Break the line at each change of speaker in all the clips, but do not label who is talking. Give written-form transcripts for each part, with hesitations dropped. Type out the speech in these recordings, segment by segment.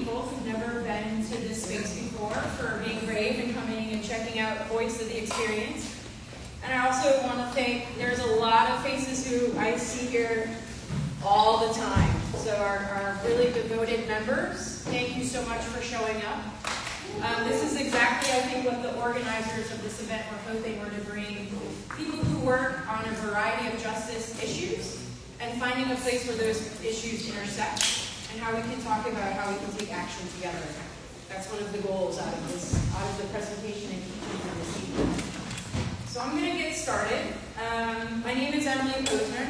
people who've never been to this space before for being brave and coming and checking out Voice of the Experience. And I also want to thank, there's a lot of faces who I see here all the time. So our really devoted members, thank you so much for showing up. This is exactly, I think, what the organizers of this event were hoping were to bring people who work on a variety of justice issues and finding a place where those issues intersect and how we can talk about how we can take action together. That's one of the goals out of the presentation and teaching for this evening. So I'm going to get started. My name is Emily Posner.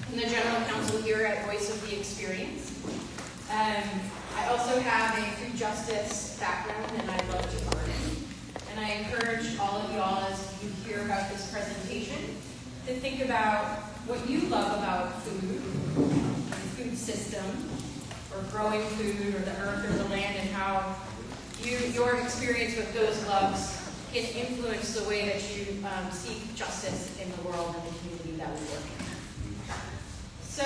I'm the General Counsel here at Voice of the Experience. I also have a food justice background and I love to learn. And I encourage all of y'all as you hear about this presentation to think about what you love about food, the food system, or growing food, or the earth or the land, and how your experience with those loves can influence the way that you seek justice in the world and the community that we work in. So,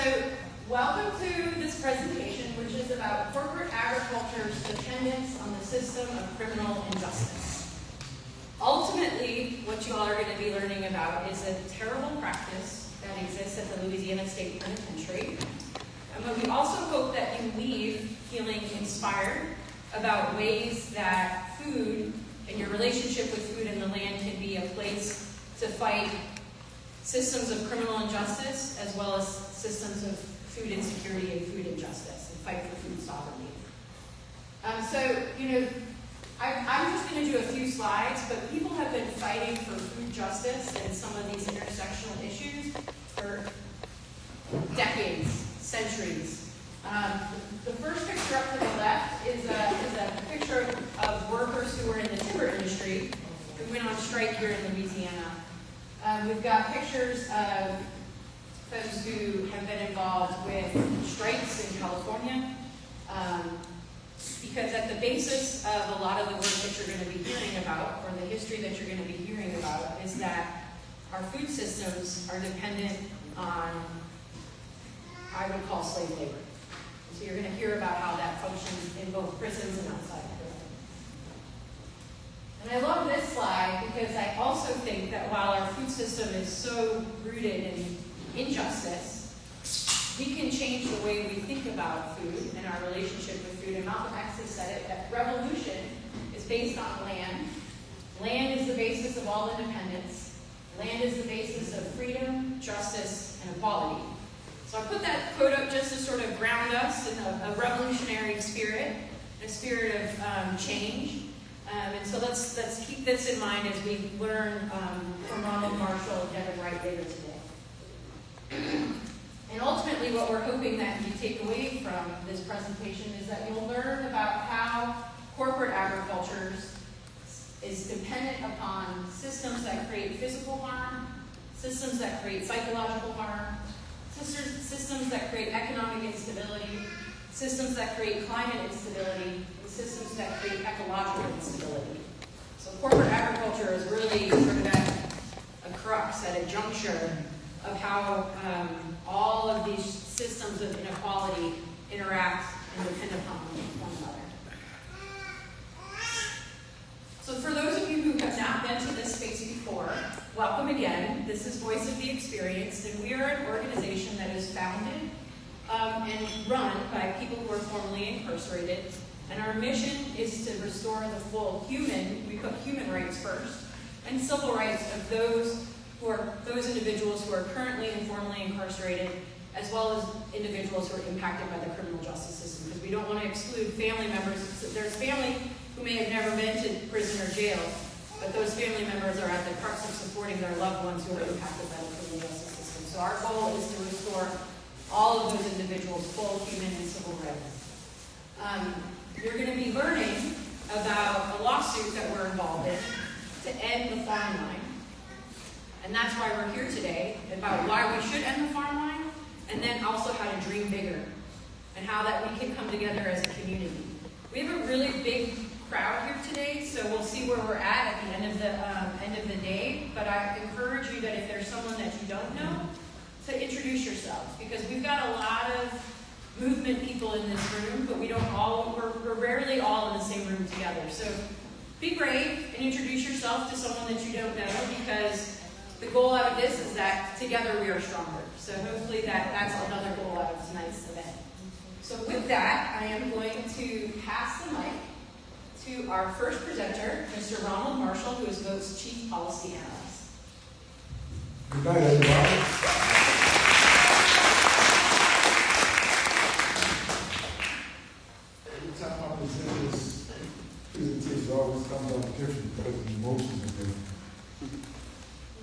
welcome to this presentation, which is about corporate agriculture's dependence on the system of criminal injustice. Ultimately, what you all are going to be learning about is a terrible practice that exists at the Louisiana State Penitentiary. But we also hope that you leave feeling inspired about ways that food and your relationship with food and the land can be a place to fight systems of criminal injustice as well as systems of food insecurity and food injustice and fight for food sovereignty. I'm just going to do a few slides, but people have been fighting for food justice and some of these intersectional issues for decades, centuries. The first picture up to the left is a picture of workers who were in the timber industry who went on strike here in Louisiana. We've got pictures of folks who have been involved with strikes in California. Because at the basis of a lot of the work that you're going to be hearing about, or the history that you're going to be hearing about, is that our food systems are dependent on, I would call, slave labor. So you're going to hear about how that functions in both prisons and outside of prison. And I love this slide because I also think that while our food system is so rooted in injustice, we can change the way we think about food and our relationship with food. And Malcolm X has said it, that revolution is based on land. Land is the basis of all independence. Land is the basis of freedom, justice, and equality. So I put that quote up just to sort of ground us in a revolutionary spirit, a spirit of change. And so let's keep this in mind as we learn from Ronald Marshall and Devin Wright later today. And ultimately, what we're hoping that you take away from this presentation is that you'll learn about how corporate agriculture is dependent upon systems that create physical harm, systems that create psychological harm, systems that create economic instability, systems that create climate instability, and systems that create ecological instability. So corporate agriculture is really sort of at a crux, at a juncture of how all of these systems of inequality interact and depend upon one another. So for those of you who have not been to this space before, welcome again. This is Voice of the Experience, and we are an organization that is founded and run by people who are formerly incarcerated. And our mission is to restore the full human, we put human rights first, and civil rights of those individuals who are currently and formerly incarcerated, as well as individuals who are impacted by the criminal justice system, because we don't want to exclude family members. There's family who may have never been to prison or jail, but those family members are at the crux of supporting their loved ones who are impacted by the criminal justice system. So our goal is to restore all of those individuals' full human and civil rights. You're going to be learning about a lawsuit that we're involved in to end the Farmline. And that's why we're here today, about why we should end the Farmline, and then also how to dream bigger, and how that we can come together as a community. We have a really big crowd here today, so we'll see where we're at the end of the day. But I encourage you that if there's someone that you don't know, to introduce yourselves, because we've got a lot of movement people in this room, but we're rarely all in the same room together. So be brave and introduce yourself to someone that you don't know, because the goal out of this is that together we are stronger. So hopefully that's another goal out of tonight's event. So with that, I am going to pass the mic to our first presenter, Mr. Ronald Marshall, who is Vote's Chief Policy Analyst.
Good night, everybody. Every time I present this presentation, it always comes out different because of the emotions in there.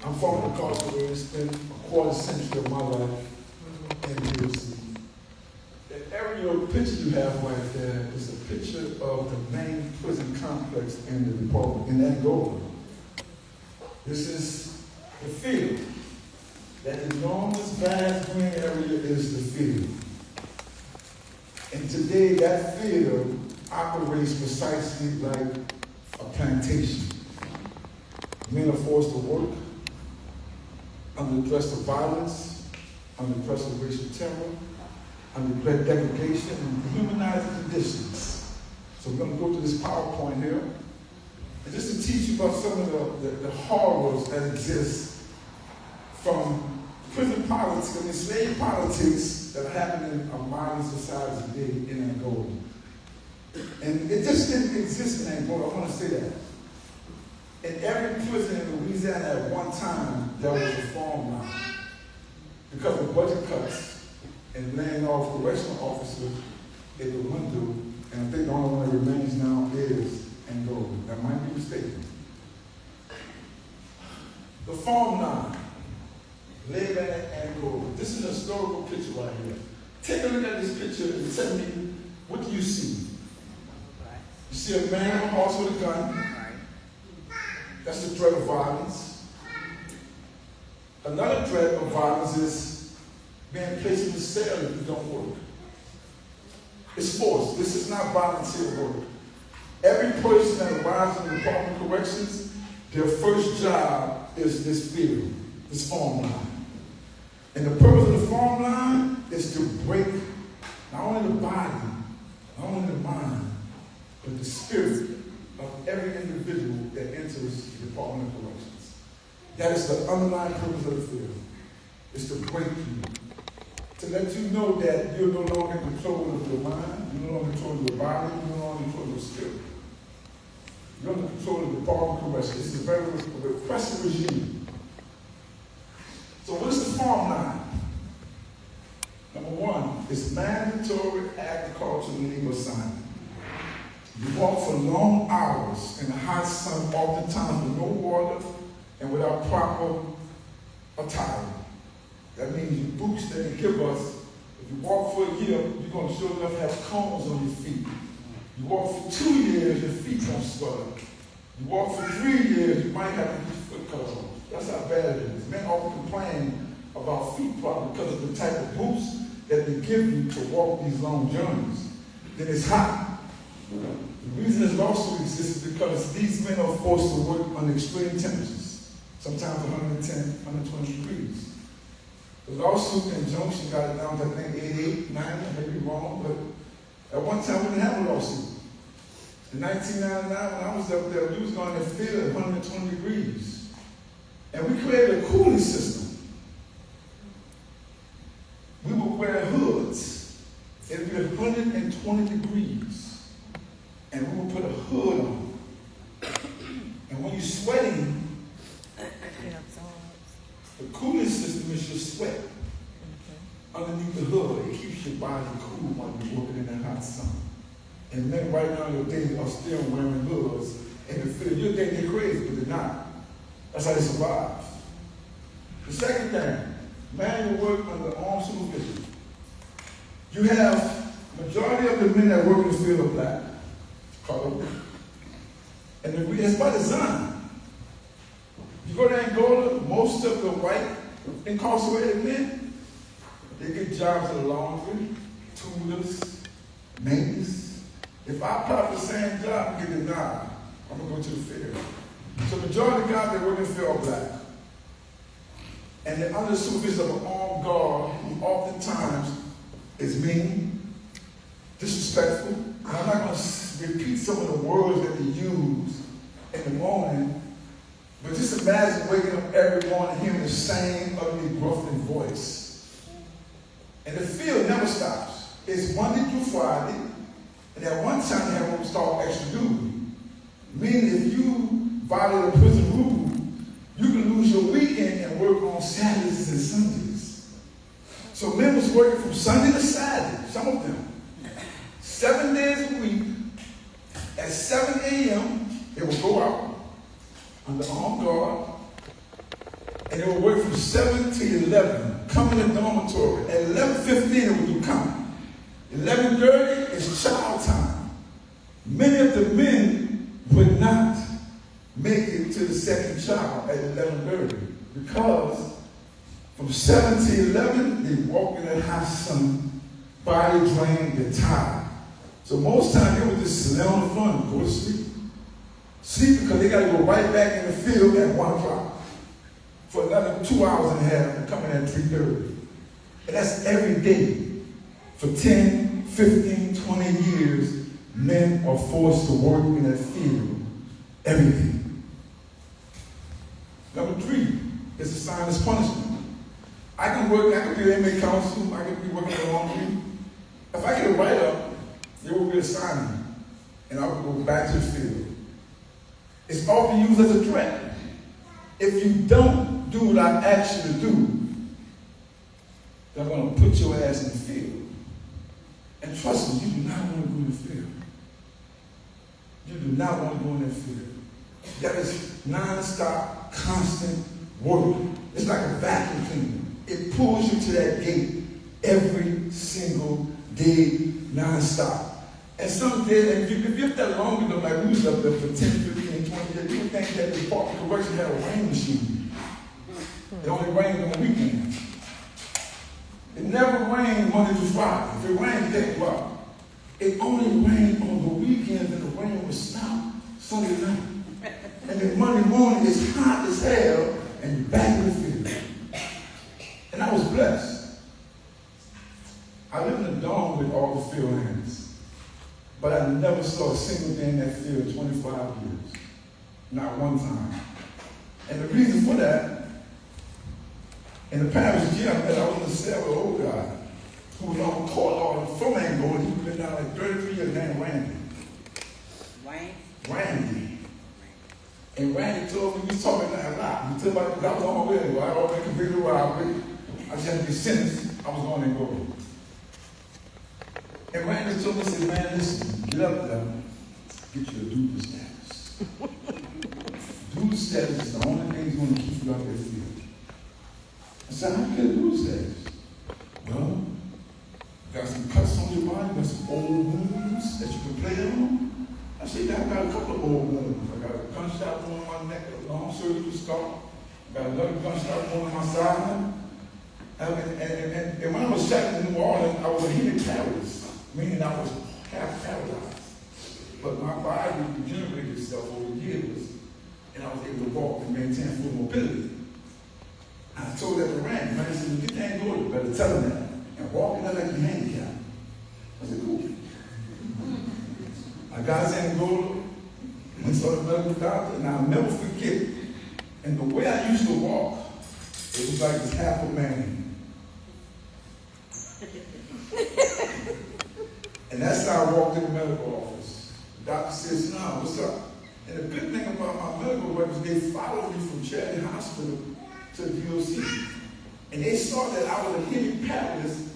I'm from the culture where I spent a quarter century of my life in DOC. And every picture you have right there is a picture of the main prison complex in the Republic, in Angola. This is the field. That enormous, vast green area is the field. And today, that field operates precisely like a plantation. Men are forced to work under the threat of violence, under the threat of racial terror, under the threat of degradation, and dehumanizing conditions. So we're going to go through this PowerPoint here, and just to teach you about some of the horrors that exist from prison politics and slave politics that are happening in our modern society today in Angola. And it just didn't exist in Angola, I want to say that. In every prison in Louisiana at one time, there was a Farmline. Because of budget cuts and laying off correctional officers, it would window, and I think the only one that remains now is Angola. That might be mistaken. The Farmline. Live in Angola. This is a historical picture right here. Take a look at this picture and tell me, what do you see? You see a man on a horse with a gun. That's the threat of violence. Another threat of violence is being placed in the cell if you don't work. It's forced. This is not volunteer work. Every person that arrives in the Department of Corrections, their first job is this field, this Farmline. And the purpose of the Farmline is to break not only the body, not only the mind, but the spirit of every individual that enters the Department of Corrections. That is the underlying purpose of the field. It's to break you. To let you know that you're no longer in control of your mind, you're no longer in control of your body, you're no longer in control of your spirit. You're under control of the Department of Corrections. It's a very repressive regime. So what is the Farmline? Number one, it's mandatory agricultural labor assignment. You walk for long hours in the hot sun, oftentimes with no water and without proper attire. That means your boots that they give us, if you walk for a year, you're going to sure enough have cones on your feet. You walk for 2 years, your feet don't swell. You walk for 3 years, you might have to use foot cover. That's how bad it is. Men often complain about feet problems because of the type of boots that they give you to walk these long journeys. Then it's hot. The reason it also exists is because these men are forced to work under extreme temperatures, sometimes 110, 120 degrees. The lawsuit in Junction got it down to, I think, 88, 90, I may be wrong, but at one time we didn't have a lawsuit. In 1999, when I was up there, we was going to field at 120 degrees. And we created a cooling system. We would wear hoods. It would be 120 degrees. And we would put a hood on. And when you're sweating, the cooling system is your sweat. Underneath the hood, it keeps your body cool while you're working in that hot sun. And men right now today are still wearing hoods. And the field, you think they're crazy, but they're not. That's how they survive. The second thing, manual work under armed supervision. You have majority of the men that work in the field are black, color, and it's by design. You go to Angola, most of the white incarcerated men, they get jobs in the laundry, tutors, maintenance. If I apply for the same job and get denied, I'm gonna go to the field. So the majority of the guys that work in the field are black. And they're under the supervision of an armed guard who oftentimes is mean, disrespectful. And I'm not going to repeat some of the words that they use in the morning, but just imagine waking up every morning hearing the same ugly, gruffing voice. And the field never stops. It's Monday through Friday, and at one time they have what we call extra duty. Meaning if you violate a prison rule, you can lose your weekend and work on Saturdays and Sundays. So men was working from Sunday to Saturday, some of them, 7 days a week. At 7 a.m., they would go out under armed guard, and they would work from 7 to 11, come in the dormitory. At 11:15, they would do count. 11:30 is child time. Many of the men would not make it to the second child at 11:30 because from 7 to 11, they walk in the house, some body drained, they're tired. So most times they would just lay on the front and go to sleep. Sleep because they got to go right back in the field at 1 o'clock for another 2 hours and a half and come in at 3:30. And that's every day. For 10, 15, 20 years, men are forced to work in that field every day. Number 3 is a sign of punishment. I can be an inmate counsel, I can be working in the laundry. If I get a write-up, they will reassign me, and I will go back to the field. It's often used as a threat. If you don't do what I asked you to do, they're going to put your ass in the field. And trust me, you do not want to go in the field. You do not want to go in that field. That is non-stop, constant work. It's like a vacuum cleaner. It pulls you to that gate every single day, non-stop. And some days, if you're that long enough, like we was up there for 10, 15, 20 years, you would think that the Department of Correction had a rain machine. It only rained on the weekends. It never rained Monday through Friday. If it rained, guess what? It only rained on the weekends, and the rain would stop Sunday night. And then Monday morning, it's hot as hell, and you're back in the field. And I was blessed. I lived in a dorm with all the field hands, but I never saw a single day in that field 25 years. Not one time. And the reason for that, in the parish gym, I was in the cell with an old guy who was on court from Angola. He'd been down like 33 years, named Randy. Randy. And Randy told me, he was talking a lot. He told me, I was on my way to go. I already convicted of robbery. I just had to be sentenced. I was going to Angola. And Randy told me, he said, man, listen, get up there, get you a duty status. Duty status is the only thing that's going to keep you out there field. I said, how you get a duty status? Well, got some cuts on your body, got some old wounds that you can play on. I said, yeah, I got a couple of old wounds. I got a gunshot wound on my neck, a long surgical scar. I got another gunshot wound on my side. And when I was shot in New Orleans, I was a hemiparalysis, meaning I was half paralyzed. But my body regenerated itself over years, and I was able to walk and maintain full mobility. I told that to Randy. Randy said, "You can't go, you better tell him that. And walking out like you're handicapped." I said, cool. I got to Angola and saw the medical doctor, and I'll never forget. And the way I used to walk, it was like this half a man. And that's how I walked in the medical office. The doctor says, "No, what's up?" And the good thing about my medical records, they followed me from Charity Hospital to the DOC. And they saw that I was a hemiparalysis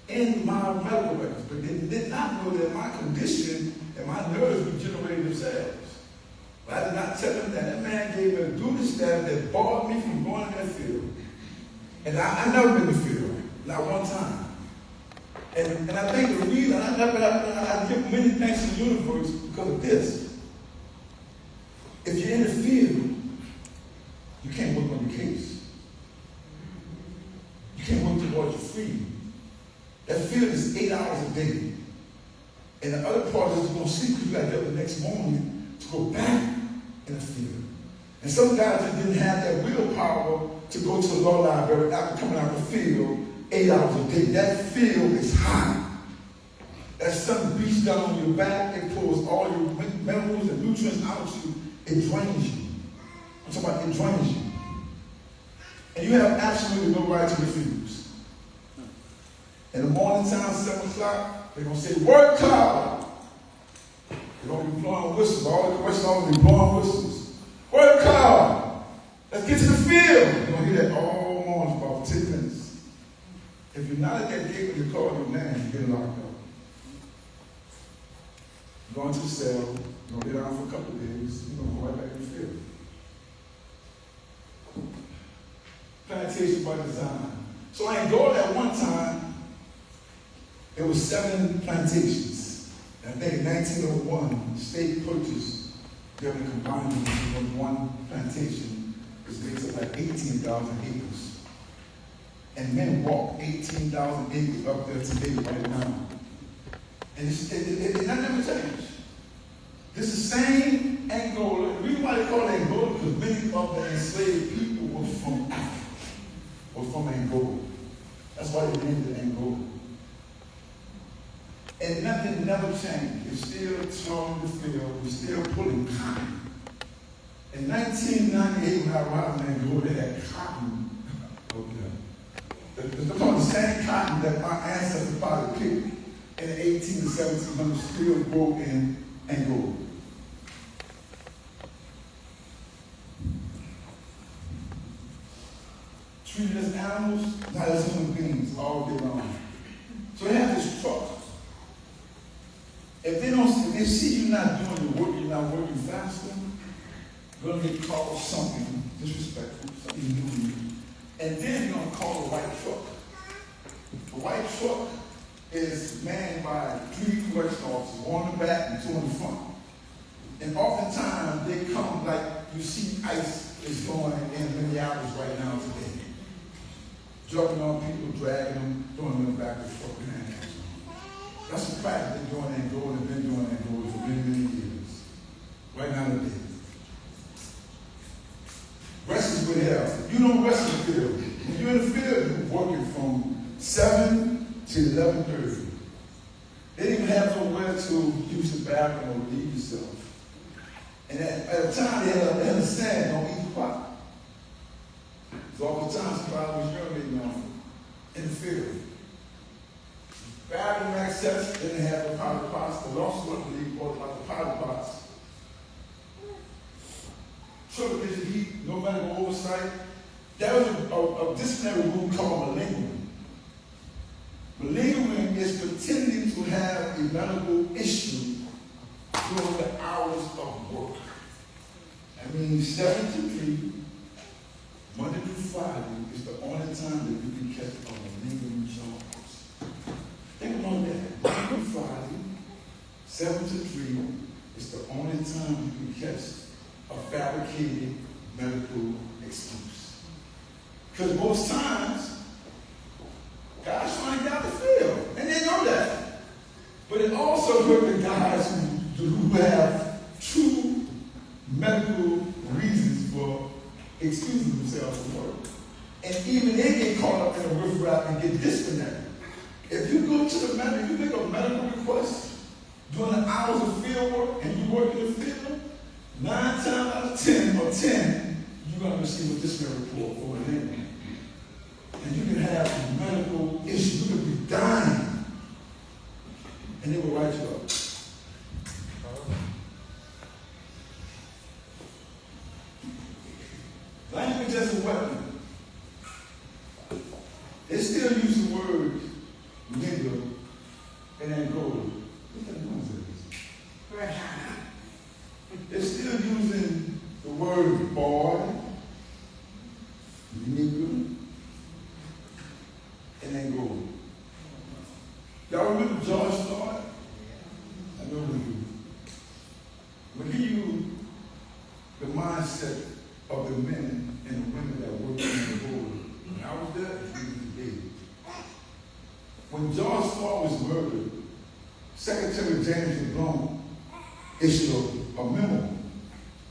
in my medical records, but they did not know that my condition and my nerves regenerated themselves. But I did not tell them that. That man gave me a duty status that barred me from going in that field. And I never been in the field, not one time. And I think the reason I give many thanks to the universe because of this. If you're in the field, you can't work on your case. You can't work towards your freedom. That field is 8 hours a day. And the other part is you're going to sleep because you got to get up the next morning to go back in the field. And some guys that didn't have that willpower to go to the law library after coming out of the field 8 hours a day. That field is hot. That That sun beats down on your back, it pulls all your minerals and nutrients out of you, it drains you. I'm talking about it drains you. And you have absolutely no right to refuse. In the morning time, 7 o'clock, they're going to say, work hard. They're going to be blowing whistles. All the questions are going to be blowing whistles. Work hard. Let's get to the field. You're going to hear that all morning for about 10 minutes. If you're not at that gate when you call your name, you get locked up. You're going to the cell. You're going to be down for a couple of days. You're going to go right back in the field. Plantation by design. So in Angola at one time, there were 7 plantations. And I think in 1901, the state purchased them and combined them into one plantation, which makes up like 18,000 acres. And men walk 18,000 acres up there today right now. And it never changed. This is the same Angola. The reason why they call it Angola because many of the enslaved people were from Africa. Or from Angola. That's why they named it Angola. And nothing never changed. It's still charting the field. We're still pulling cotton. In 1998, when I arrived in Angola, they had cotton. Okay. The same cotton that our ancestors probably picked in the 18 to 1700s still grow in Angola. Treated as animals, not as human beings, all day long. So they have this truck. If they see you not doing the work, you're not working faster, you're going to get called something disrespectful, something new. And then you're going to call the white truck. The white truck is manned by 3 correction officers, 1 in the back and 2 in the front. And oftentimes they come like you see ICE is going in Minneapolis right now today. Jumping on people, dragging them, throwing them in the back of the truck and handcuffs. That's a practice they're doing in Angola and been doing in Angola for many, many years. Right now today. Rest is good health. You don't rest in the field. When you're in the field, you're working from 7 to 11:30. They didn't even have nowhere to use the bathroom or relieve yourself. And at the time, they had a stand on each pot. So all the time, somebody was urinating on them in the field. Bathroom access, they didn't have the powder pots. The lost one believe bought about the powder pots. Triple digit heat, no medical oversight. That was a disciplinary rule called malingering. Malingering is pretending to have a medical issue during the hours of work. That means 7 to 3. Monday through Friday is the only time that you can catch on a lingering charge. Think about that. Monday through Friday, 7 to 3 is the only time you can catch a fabricated medical excuse. Because most times, God's trying to get out the field, and they know that. But it also hurt the guys who have true medical reasons for excusing themselves from work. And even they get caught up in a riffraff and get disconnected. If you go to the medical, you make a medical request during the hours of field work and you work in the field, 9 times out of 10 or 10, you're going to receive a disciplinary report for a name. And you can have a medical issue. You could be dying. And they will write you up. Language as a weapon. They still use the word nigger in Angola. What kind of noise is this? They're still using the word boy, nigger, in Angola. Y'all remember George Floyd? I know we do. When he used the mindset of the men and the women that worked in Angola, when I was there, he was dead. When George Floyd was murdered, Secretary James Blum issued a memo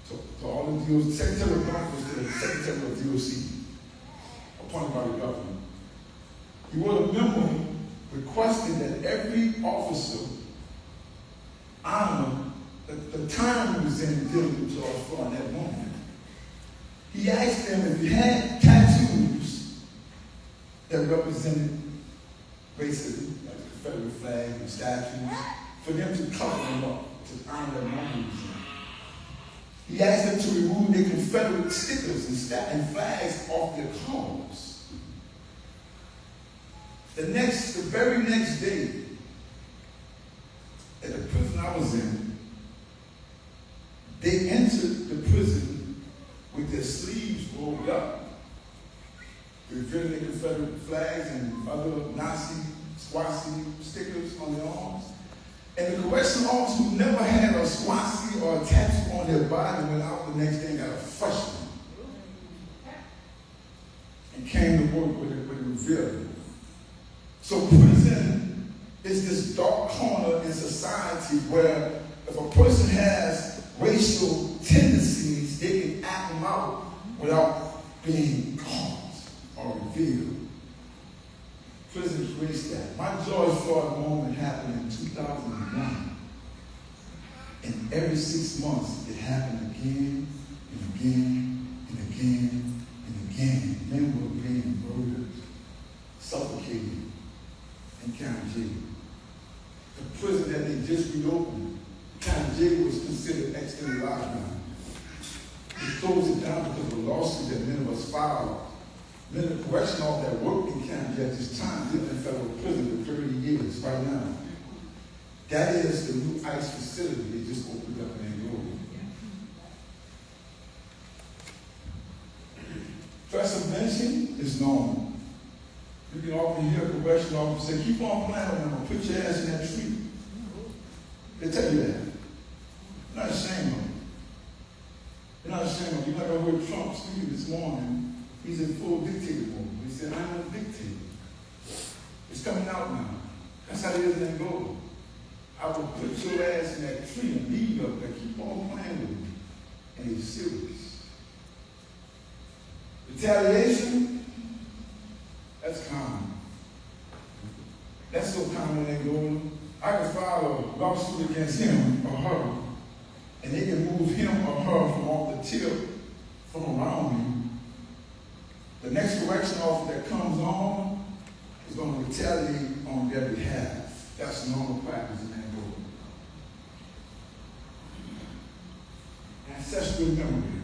to all the DOC. Secretary Blum was the Secretary of DOC, appointed by the government. He wrote a memo requesting that every officer the time he was in dealing with George Floyd in that moment. He asked them if you had tattoos that represented racism, like the Confederate flag and statues, for them to cover them up, to honor their memories. He asked them to remove their Confederate stickers and flags off their cars. The very next day, at the prison I was in, they entered the prison with their sleeves rolled up, revealing their Confederate flags and other Nazi, Swazi stickers on their arms. And the correctional officer who never had a Swazi or a tattoo on their body went out the next day and got a fresh one. And came to work with it revealed. So prison is this dark corner in society where if a person has racial tendencies, they can act them out without being caught or revealed. Prison creates that. My George Floyd moment happened in 2001. And every 6 months, it happened again and again and again and again. Men were being murdered, suffocated in county jail. The prison that they just reopened, county jail, was considered extended lockdown. They closed it down because of a lawsuit that many of us filed. Many of the correctional officers that worked in county at this time lived in federal prison for 30 years right now. That is the new ICE facility they just opened up in Angola. Threats of lynching is normal. You can often hear a correctional officer say, keep on playing with them, or put your ass in that tree. They tell you that. You're not ashamed of it. You're not ashamed of it. You're like I heard Trump speaking this morning. He's in full dictator mode. He said, I'm a dictator. It's coming out now. That's how it is in Angola. I will put your ass in that tree and leave you up there. Keep on playing with me. And he's serious. Retaliation, that's common. That's so common in Angola. I can file a lawsuit against him or her, and they can move him or her from off the tip from around me. The next correction officer that comes on is going to retaliate on their behalf. That's normal practice in Angola. Ancestral memory.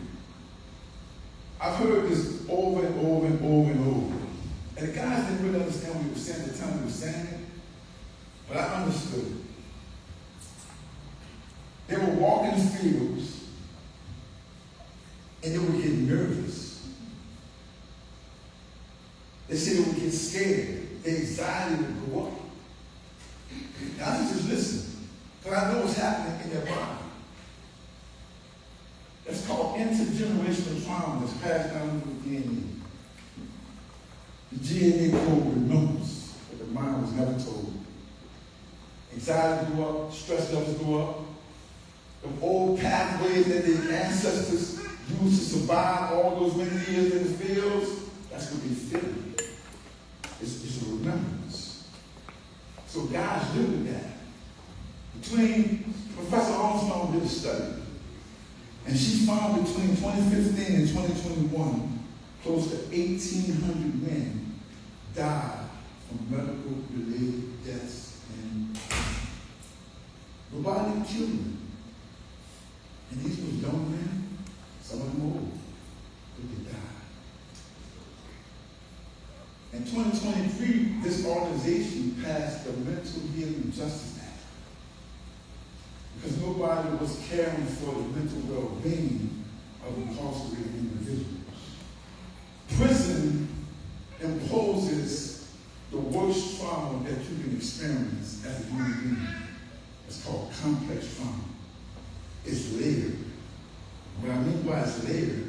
I've heard this over and over and over and over. And the guys didn't really understand what he was saying at the time he was saying it, but I understood. They were walking the fields, and they would get nervous. They said they would get scared. Their anxiety would go up. And I just listen, because I know what's happening in their body. That's called intergenerational trauma that's passed down through the DNA. The DNA code remembers, but the mind was never told. Anxiety go up, stress levels go up. The old pathways that the ancestors used to survive all those many years in the fields, that's what they feel. It's a remembrance. So guys live with that. Professor Armstrong did a study, and she found between 2015 and 2021, close to 1,800 men died from medical-related deaths, and nobody killed them. And these were young men, some of them old, but they died. In 2023, this organization passed the Mental Healing Justice Act because nobody was caring for the mental well-being of incarcerated individuals. Prison imposes the worst trauma that you can experience as a human being. It's called complex trauma. It's layered. What I mean by it's layered,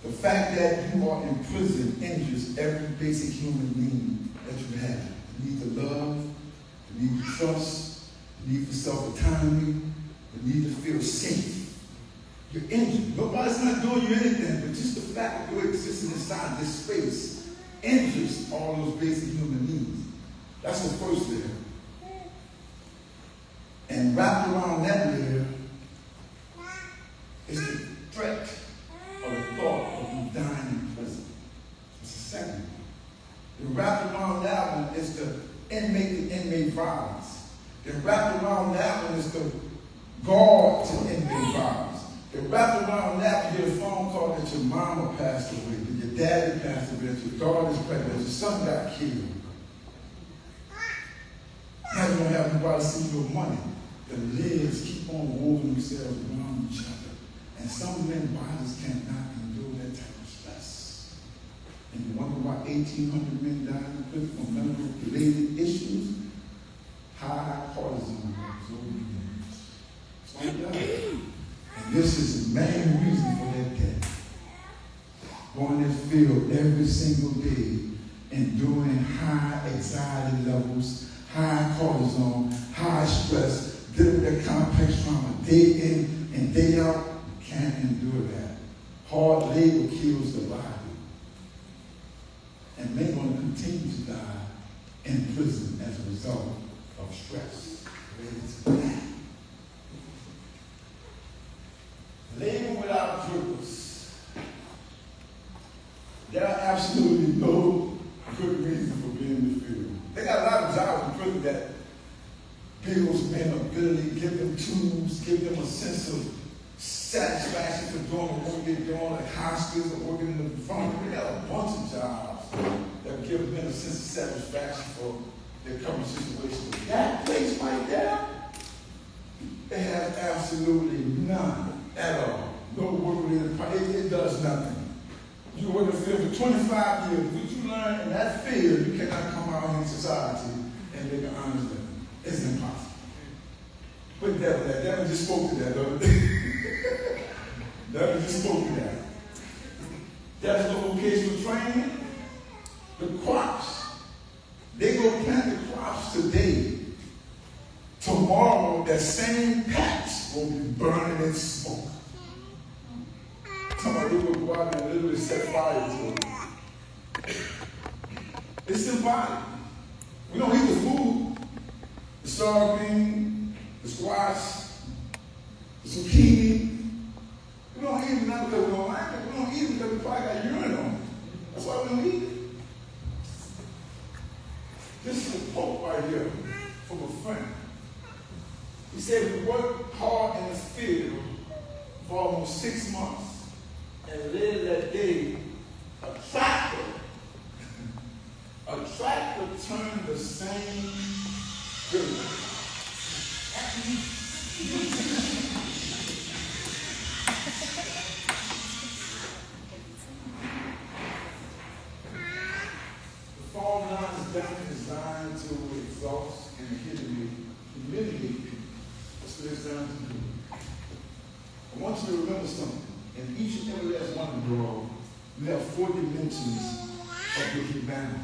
the fact that you are in prison injures every basic human need that you have. The need to love, the need to trust, the need for self-autonomy, the need to feel safe. You're injured. Nobody's not doing you anything, but just the fact that you're existing inside this space injures all those basic human needs. That's the first layer. And wrapped around that layer They're wrapped around that one is the guard to inmate violence. They're wrapped around that you get a phone call that your mama passed away, that your daddy passed away, that your daughter's pregnant, that your son got killed. Now you don't have nobody to see your money. The lids keep on woven themselves around each other. And some men's bodies cannot endure that type of stress. And you wonder why 1,800 men died in prison from medical-related issues? High cortisone levels. That's why they died. And this is the main reason for that death. Going in the field every single day, enduring high anxiety levels, high cortisone, high stress, dealing with that complex trauma day in and day out. You can't endure that. Hard labor kills the body. And men are going to continue to die in prison as a result of stress related to that. Labor without purpose. There are absolutely no good reason for being in the field. They got a lot of jobs in prison that builds men ability, give them tools, give them a sense of satisfaction for doing the work they're doing, like hospitals or working in the farm. They got a bunch of jobs that give men a sense of satisfaction for their current situation. That place right there, it has absolutely none at all. No work related. It does nothing. You work in the field for 25 years. What you learn in that field, you cannot come out in society and make an honest living. It's impossible. But Devin just spoke to that, though. Devin just spoke to that. That's no vocational training. The crops. They go plant the crops today. Tomorrow, that same patch will be burning in smoke. Somebody will go out and literally set fire to it. It's symbolic. We don't eat the food, the soybean, the squash, the zucchini. We don't eat it not because we don't like it. We don't eat it because we probably got urine on it. That's why we don't eat it. This is a quote right here from a friend. He said, we worked hard in the field for almost 6 months. And later that day, a tractor turned the same dirt. The Farmline is definitely designed to exhaust and humiliate people. That's what it's designed to do. I want you to remember something. In each and every last one of the world, you have 4 dimensions of your humanity.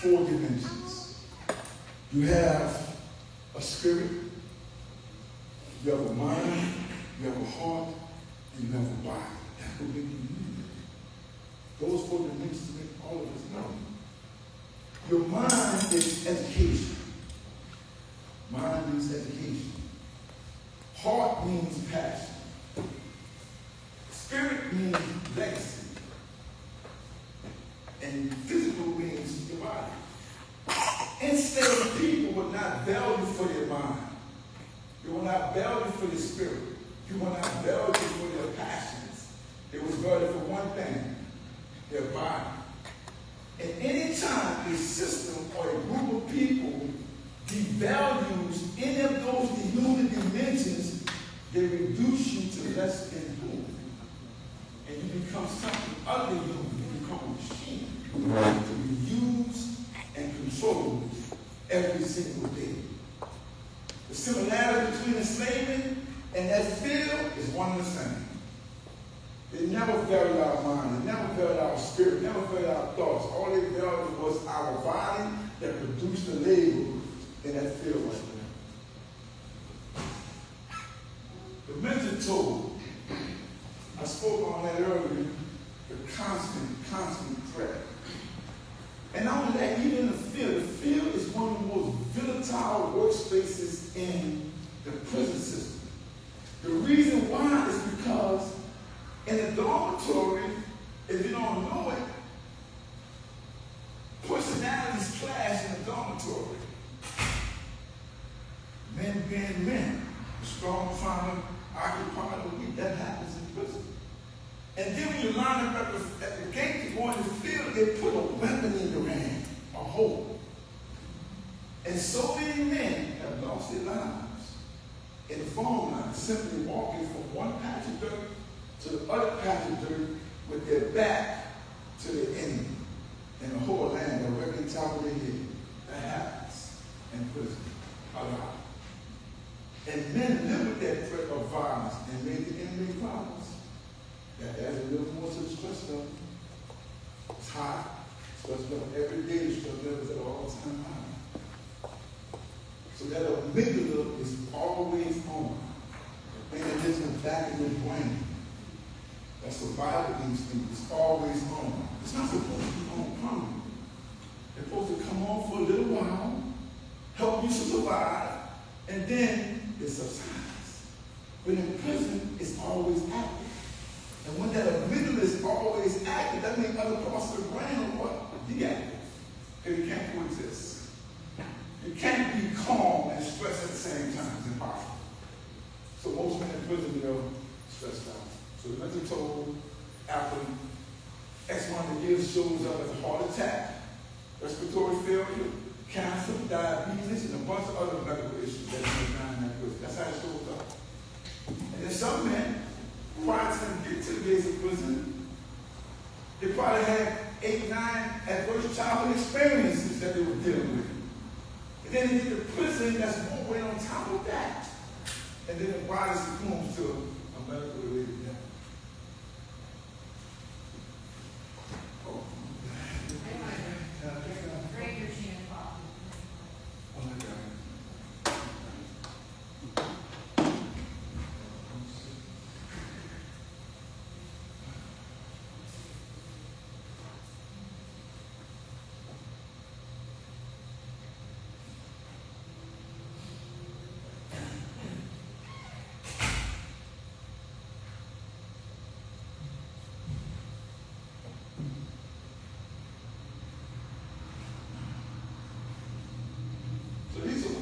4 dimensions. You have a spirit, you have a mind, you have a heart, and you have a body. That's what makes you human. Those 4 dimensions make all of us know. Your mind is education. Mind means education. Heart means passion. Spirit means legacy. And physical means your body. Instead of people were not valued for their mind. They were not valued for their spirit. They were not valued for their passions. They was valued for one thing, their body. And any time a system or a group of people devalues any of those human dimensions, they reduce you to less than human. And you become something other than human. You become a machine to be used and controlled every single day. The similarity between enslavement and that field is one and the same. It never varied our mind, it never varied our spirit, it never varied our thoughts. All it varied was our body that produced the labor in that field right there. The mental toll. I spoke on that earlier, the constant threat. And not only that, even in the field is one of the most volatile workspaces in the prison system. The reason why is because in the dormitory, if you don't know it, personalities clash in the dormitory. men. The strong trying to occupy the weak. That happens in prison. And then when you line up at the gate to go in the field, they put a weapon in your hand, a hoe. And so many men have lost their lives in Farmline, simply walking from one patch of dirt to the other patch of dirt with their back to the enemy. And the whole land directly on top of their head. That happens in prison a lot. And men live with that threat of violence and make the enemy violence. That adds a little more to the stress level. It's high. Stress level every day, the stress level is at all-time high. So that amygdala is always on. And it is in the back of your brain. That survival instinct is always on. It's not supposed to be on permanently. It's supposed to come on for a little while, help you survive, and then it subsides. But in prison, it's always active. And when that amygdala is always active, that means other parts of the brain are what? Deactive. Because it can't coexist. You can't be calm and stressed at the same time. It's impossible. So most men in prison, stressed out. So the mental toll after X amount of years shows up as a heart attack, respiratory failure, cancer, diabetes, and a bunch of other medical issues that are down in that prison. That's how it shows up. And then some men, prior to them getting to the days of prison, they probably had 8, 9 adverse childhood experiences that they were dealing with. And then they get to prison, that's more weight on top of that. And then the body succumbs to a medical related death.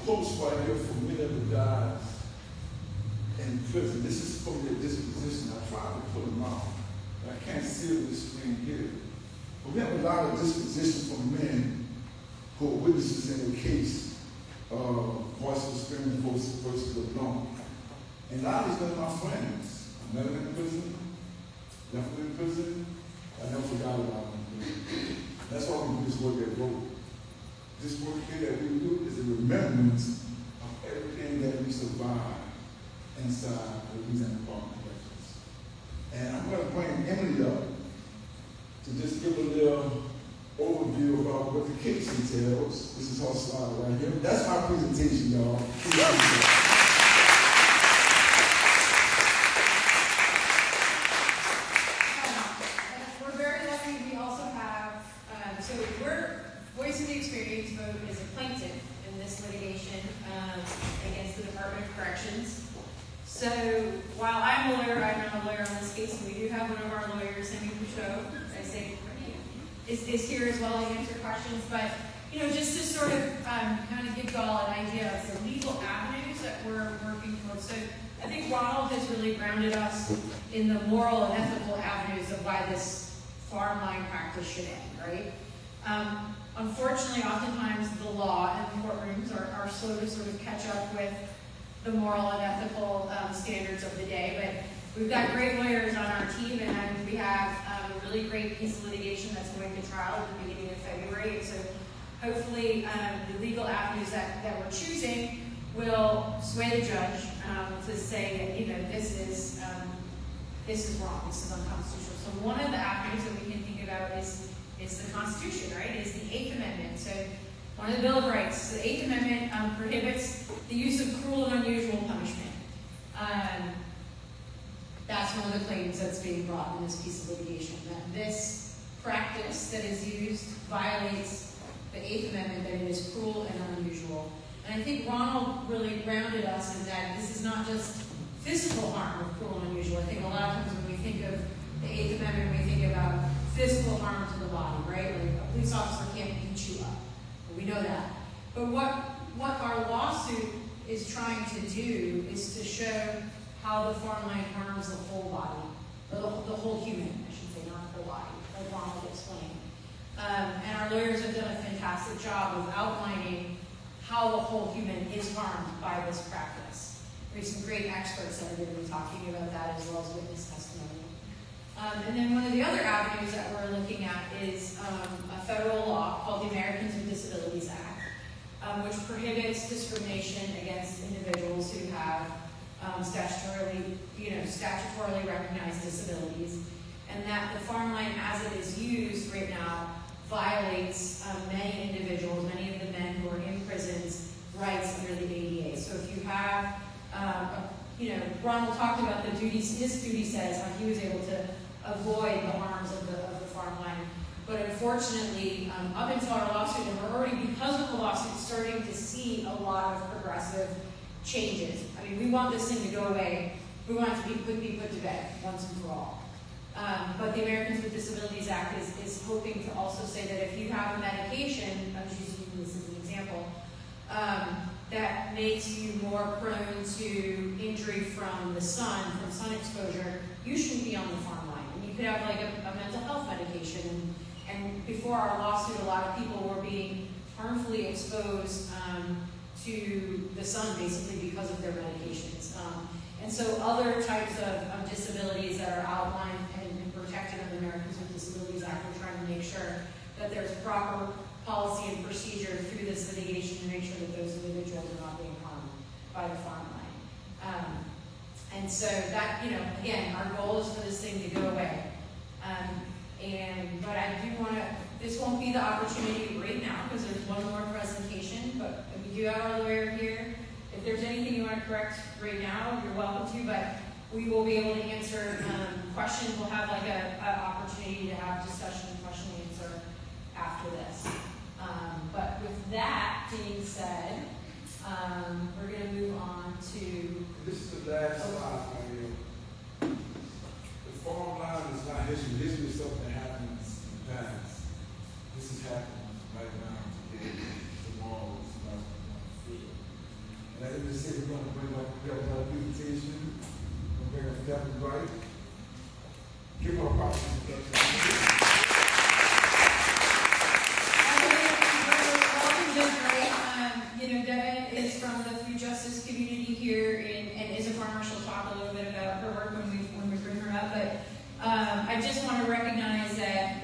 Quotes right here from men that died in prison. This is from their disposition. I tried to pull them out, but I can't see this screen here. But we have a lot of disposition from men who are witnesses in the case of voice of experience versus the blunt. And a lot of these men are my friends. I met them in prison, left them in prison. I never forgot about them. That's why we do this work at Road. This work here that we do is a remembrance of everything that we survived inside the Louisiana Department of Corrections. And I'm going to bring Emily up to just give a little overview about what the case entails. This is her slide right here. That's my presentation, y'all.
We're very lucky. We also have, Voice of the Experience vote is a plaintiff in this litigation against the Department of Corrections. So while I'm a lawyer, I'm not a lawyer on this case, and we do have one of our lawyers, Cindy Pouchot, is here as well to answer questions. But just to sort of kind of give you all an idea of the legal avenues that we're working towards. So I think Ronald has really grounded us in the moral and ethical avenues of why this Farmline practice should end, right? Unfortunately, oftentimes the law and courtrooms are slow to sort of catch up with the moral and ethical standards of the day. But we've got great lawyers on our team, and we have a really great piece of litigation that's going to trial at the beginning of February. And so hopefully the legal avenues that we're choosing will sway the judge to say that this is wrong, this is unconstitutional. So one of the avenues that we can think about is the Constitution, right? Is the 8th Amendment. So one of the Bill of Rights, the 8th Amendment prohibits the use of cruel and unusual punishment. That's one of the claims that's being brought in this piece of litigation, that this practice that is used violates the 8th Amendment, that it is cruel and unusual. And I think Ronald really grounded us in that this is not just physical harm of cruel and unusual. I think a lot of times when we think of the 8th Amendment, we think about physical harm to the body, right? Like a police officer can't beat you up. We know that. But what our lawsuit is trying to do is to show how the Farmline harms the whole body, the whole human, I should say, not the whole body, like Ronald explained. And our lawyers have done a fantastic job of outlining how the whole human is harmed by this practice. We have some great experts that are going to be talking about that as well as witness testimony. And then one of the other avenues that we're looking at is a federal law called the Americans with Disabilities Act, which prohibits discrimination against individuals who have statutorily recognized disabilities, and that the Farmline, as it is used right now, violates many individuals, many of the men who are in prisons, rights under the ADA. So if you have, Ronald talked about the duties, his duty says how he was able to avoid the harms of the Farmline. But unfortunately, up until our lawsuit, and we're already, because of the lawsuit, starting to see a lot of progressive changes. I mean, we want this thing to go away. We want it to be put to bed once and for all. But the Americans with Disabilities Act is hoping to also say that if you have a medication, I'm just using this as an example, that makes you more prone to injury from the sun, from sun exposure, you shouldn't be on the Farmline. And you could have like a mental health medication. And before our lawsuit, a lot of people were being harmfully exposed to the sun, basically because of their medications. And so other types of disabilities that are outlined and protected under the Americans with Disabilities Act, we're trying to make sure that there's proper policy and procedure through this litigation to make sure that those individuals are not being harmed by the Farmline. And so that, again, our goal is for this thing to go away. But I do want to, this won't be the opportunity right now because there's one more presentation, but we do have our lawyer here. If there's anything you want to correct right now, you're welcome to, but we will be able to answer questions. We'll have like an opportunity to have discussion and question and answer after this. But with that being said, we're going to move on to...
This is the last slide right here. The Farmline is not history. History is something that happens in the past. This is happening right now today. Tomorrow is about to feel. And as I just said, we're going to bring up a presentation. We're going to bring up Devin Wright. Give her a proper introduction.
Devin is from the food justice community here and is a farmer. She'll talk a little bit about her work when we bring her up. But I just want to recognize that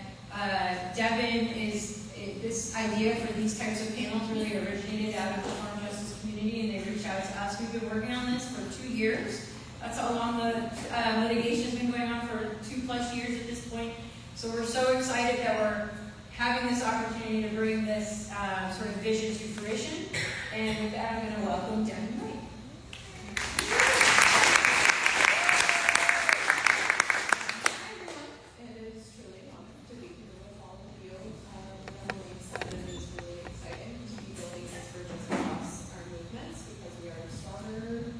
Devin is this idea for these types of panels really originated out of the farm justice community, and they reached out to us. We've been working on this for 2 years. That's how long the litigation has been going on, for 2+ years at this point. So we're so excited that we're having this opportunity to bring this sort of vision to fruition. And with that, I'm going to welcome Devin Wright.
Hi, everyone. It is truly an honor to be here with all of you. I'm really excited. It's really exciting to be building this for just across our movements because we are stronger.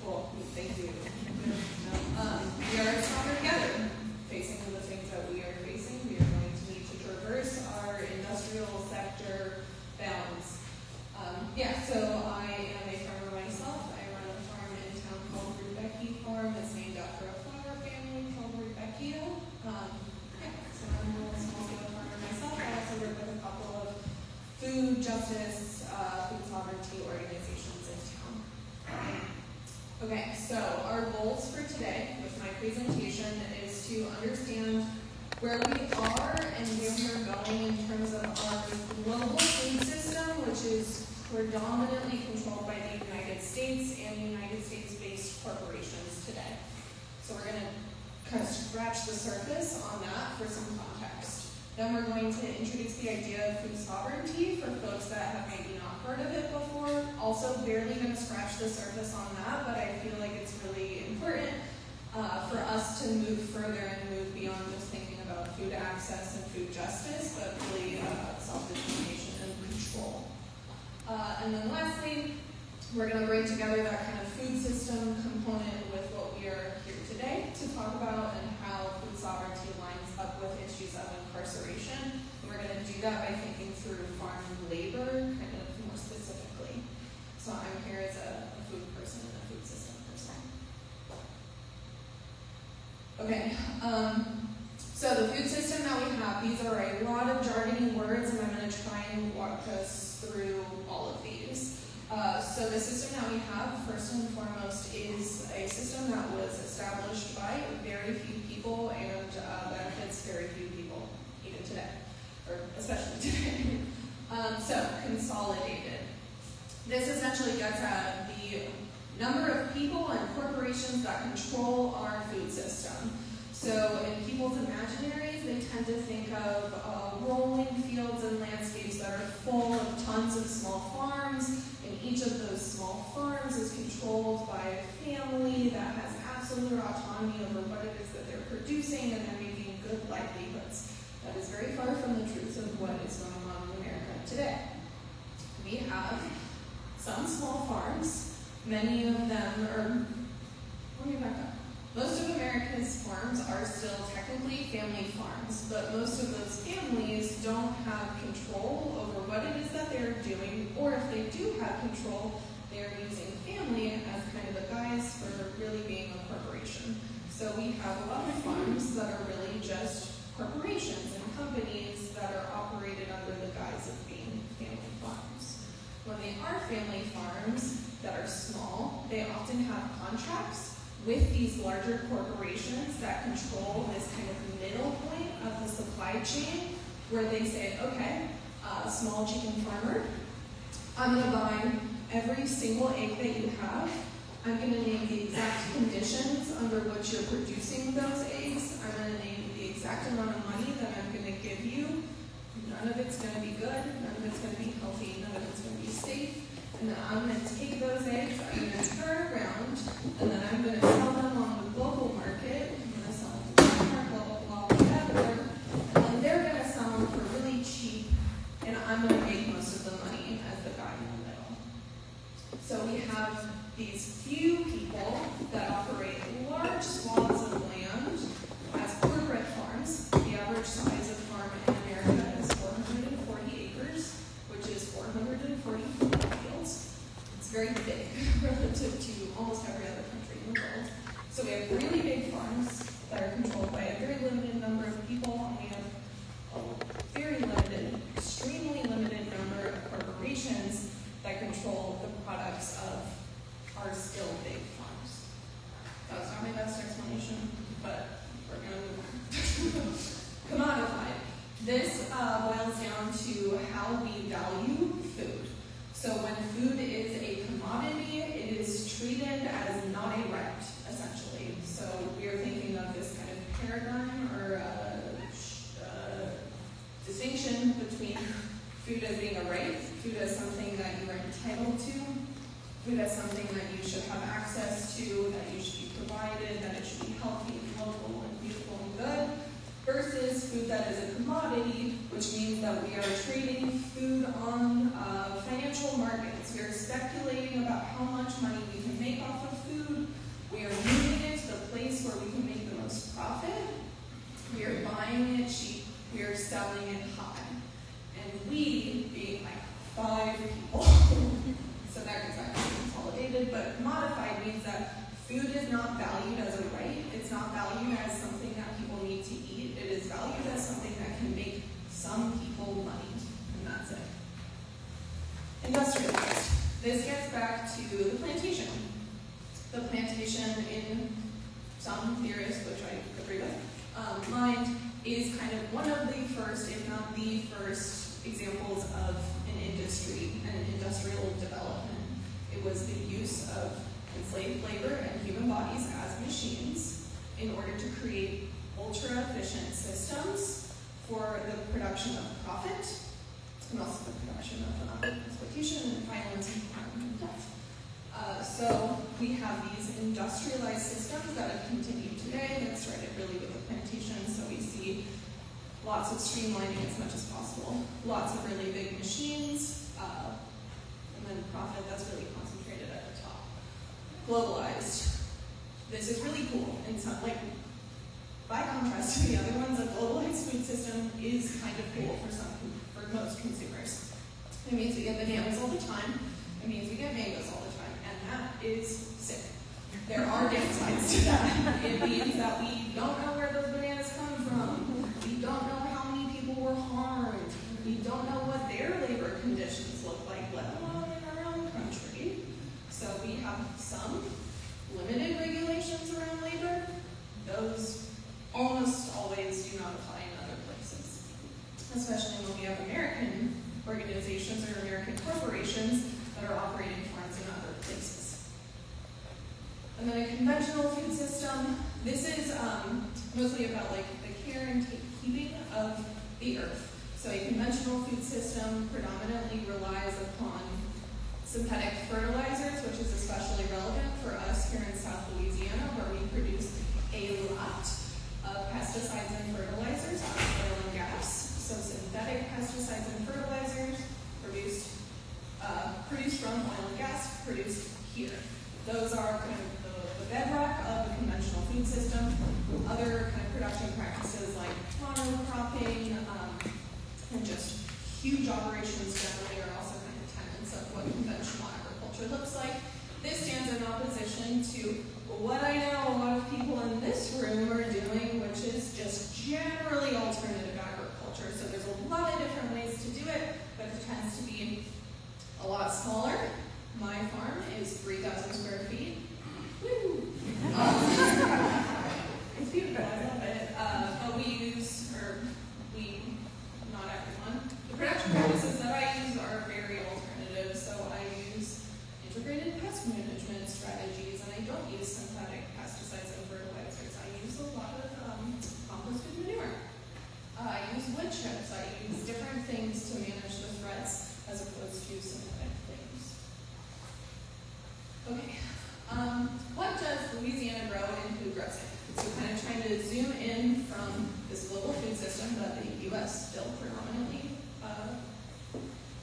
Well, thank you. We are stronger together, facing the things that we are facing. We are going to need to traverse our industrial sector bounds. So I am a farmer myself. I run a farm in town called Rudbeckia Farm. It's named after a flower family called Rudbeckia. So I'm a small-scale farmer myself. I also work with a couple of food justice, food sovereignty organizations in town. Okay, so our goals for today with my presentation is to understand where we are and where we are going in terms of our global food system, which is predominantly controlled by the United States and United States-based corporations today. So we're going to kind of scratch the surface on that for some context. Then we're going to introduce the idea of food sovereignty for folks that have maybe not heard of it before. Also barely going to scratch the surface on that, but I feel like it's really important for us to move further and move beyond just thinking about food access and food justice, but really about self-determination and control. And then lastly, we're going to bring together that kind of food system component with what we are here today to talk about and how food sovereignty lines up with issues of incarceration. And we're going to do that by thinking through farm labor kind of more specifically. So I'm here as a Okay, so the food system that we have, these are a lot of jargony words, and I'm going to try and walk us through all of these. So the system that we have, first and foremost, is a system that was established by very few people and benefits very few people, even today, or especially today. So, consolidated. This essentially gets at the number of people and corporations that control our food system. So in people's imaginaries, they tend to think of rolling fields and landscapes that are full of tons of small farms, and each of those small farms is controlled by a family that has absolute autonomy over what it is that they're producing, and they're making good livelihoods. That is very far from the truth of what is going on in America today. We have some small farms. Many of them are, let me back up. Most of America's farms are still technically family farms, but most of those families don't have control over what it is that they're doing, or if they do have control, they're using family as kind of a guise for really being a corporation. So we have a lot of farms that are really just corporations and companies that are operated under the guise of being family farms. When they are family farms that are small, they often have contracts with these larger corporations that control this kind of middle point of the supply chain, where they say, okay, small chicken farmer, I'm going to buy every single egg that you have. I'm going to name the exact conditions under which you're producing those eggs. I'm going to name the exact amount of money that I'm going to give you. None of it's going to be good. None of it's going to be healthy. None of it's going to be safe. And then I'm going to take those eggs, I'm going to turn around, and then I'm going to sell them on the global market. I'm going to sell them to Walmart, blah, blah, blah, whatever. And then they're going to sell them for really cheap, and I'm going to make most of the money as the guy in the middle. So we have these few people that operate large swaths of land as corporate farms. The average size of farm in America is 440 acres, which is 440 fields. It's very big relative to almost every other country in the world. So we have really big farms that are controlled by a very limited number of people, and we have a very limited, extremely limited number of corporations that control the products of our still big farms. That was not my best explanation, but we're going to move on. Commodified. This boils down to how we value food. So when food is a commodity, it is treated as not a right, essentially. So we are thinking of this kind of paradigm or distinction between food as being a right, food as something that you are entitled to, food as something that you should have access to, that you should be provided, that it should be healthy and local and beautiful and good, versus food that is a commodity, which means that we are trading food on financial markets. We are speculating about how much money we can make off of food. We are moving it to the place where we can make the most profit. We are buying it cheap. We are selling it high. And we, being like 5 people, so that is actually consolidated, but commodified means that food is not valued as a right. It's not valued as something that people need to eat. It is valued as something that can make some people money, and that's it. Industrialized. This gets back to the plantation. The plantation, in some theorists, which I agree with, mind, is kind of one of the first, if not the first, examples of an industry and an industrial development. It was the use of enslaved labor and human bodies as machines in order to create ultra-efficient systems for the production of profit and also the production of exploitation and violence and death. So we have these industrialized systems that have continued today that started really with the plantation. So we see lots of streamlining as much as possible, lots of really big machines, and then profit that's really concentrated at the top. Globalized. This is really cool. And so, like, by contrast to the other ones, a globalized food system is kind of cool for most consumers. It means we get bananas all the time. It means we get mangoes all the time. And that is sick. There are dancing downsides to that. It means that we don't know where those bananas come from. We don't know how many people were harmed. We don't know what their labor conditions look like, let alone in our own country. So we have some limited regulations around labor. Those almost always do not apply in other places, especially when we have American organizations or American corporations that are operating farms in other places. And then a conventional food system. This is mostly about like the care and keeping of the earth. So a conventional food system predominantly relies upon synthetic fertilizers, which is especially relevant for us here in South Louisiana, where we produce a lot of pesticides and fertilizers out of oil and gas. So synthetic pesticides and fertilizers produced from oil and gas, produced here. Those are kind of the bedrock of a conventional food system. Other kind of production practices like monocropping and just huge operations generally are also kind of tenets of what conventional agriculture looks like. This stands in opposition to what I know a lot of people in this room are doing, which is just generally alternative agriculture. So there's a lot of different ways to do it, but it tends to be a lot smaller. My farm is 3,000 square feet. Woo! It's beautiful, I love it. But not everyone. The production practices that I use are very alternative. So I use integrated pest management strategies, and I don't use synthetic pesticides and fertilizers. I use a lot of composted manure. I use wood chips. I use different things to manage the threats as opposed to synthetic things. Okay, what does Louisiana grow and who grows it? So kind of trying to zoom in from this global food system that the U.S. still predominantly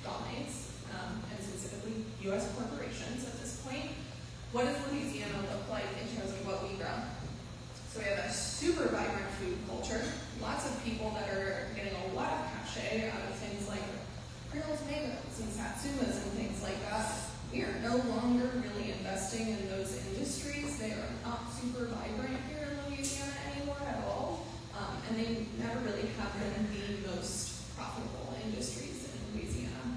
dominates, and specifically U.S. corporations at this point. What does Louisiana look like in terms of what we grow? So we have a super vibrant food culture, lots of people that are getting a lot of cachet out of things like Creole tomatoes and satsumas and things like that. We are no longer really investing in those industries. They are not super vibrant here in Louisiana anymore at all, and they never really have been the most profitable industries in Louisiana.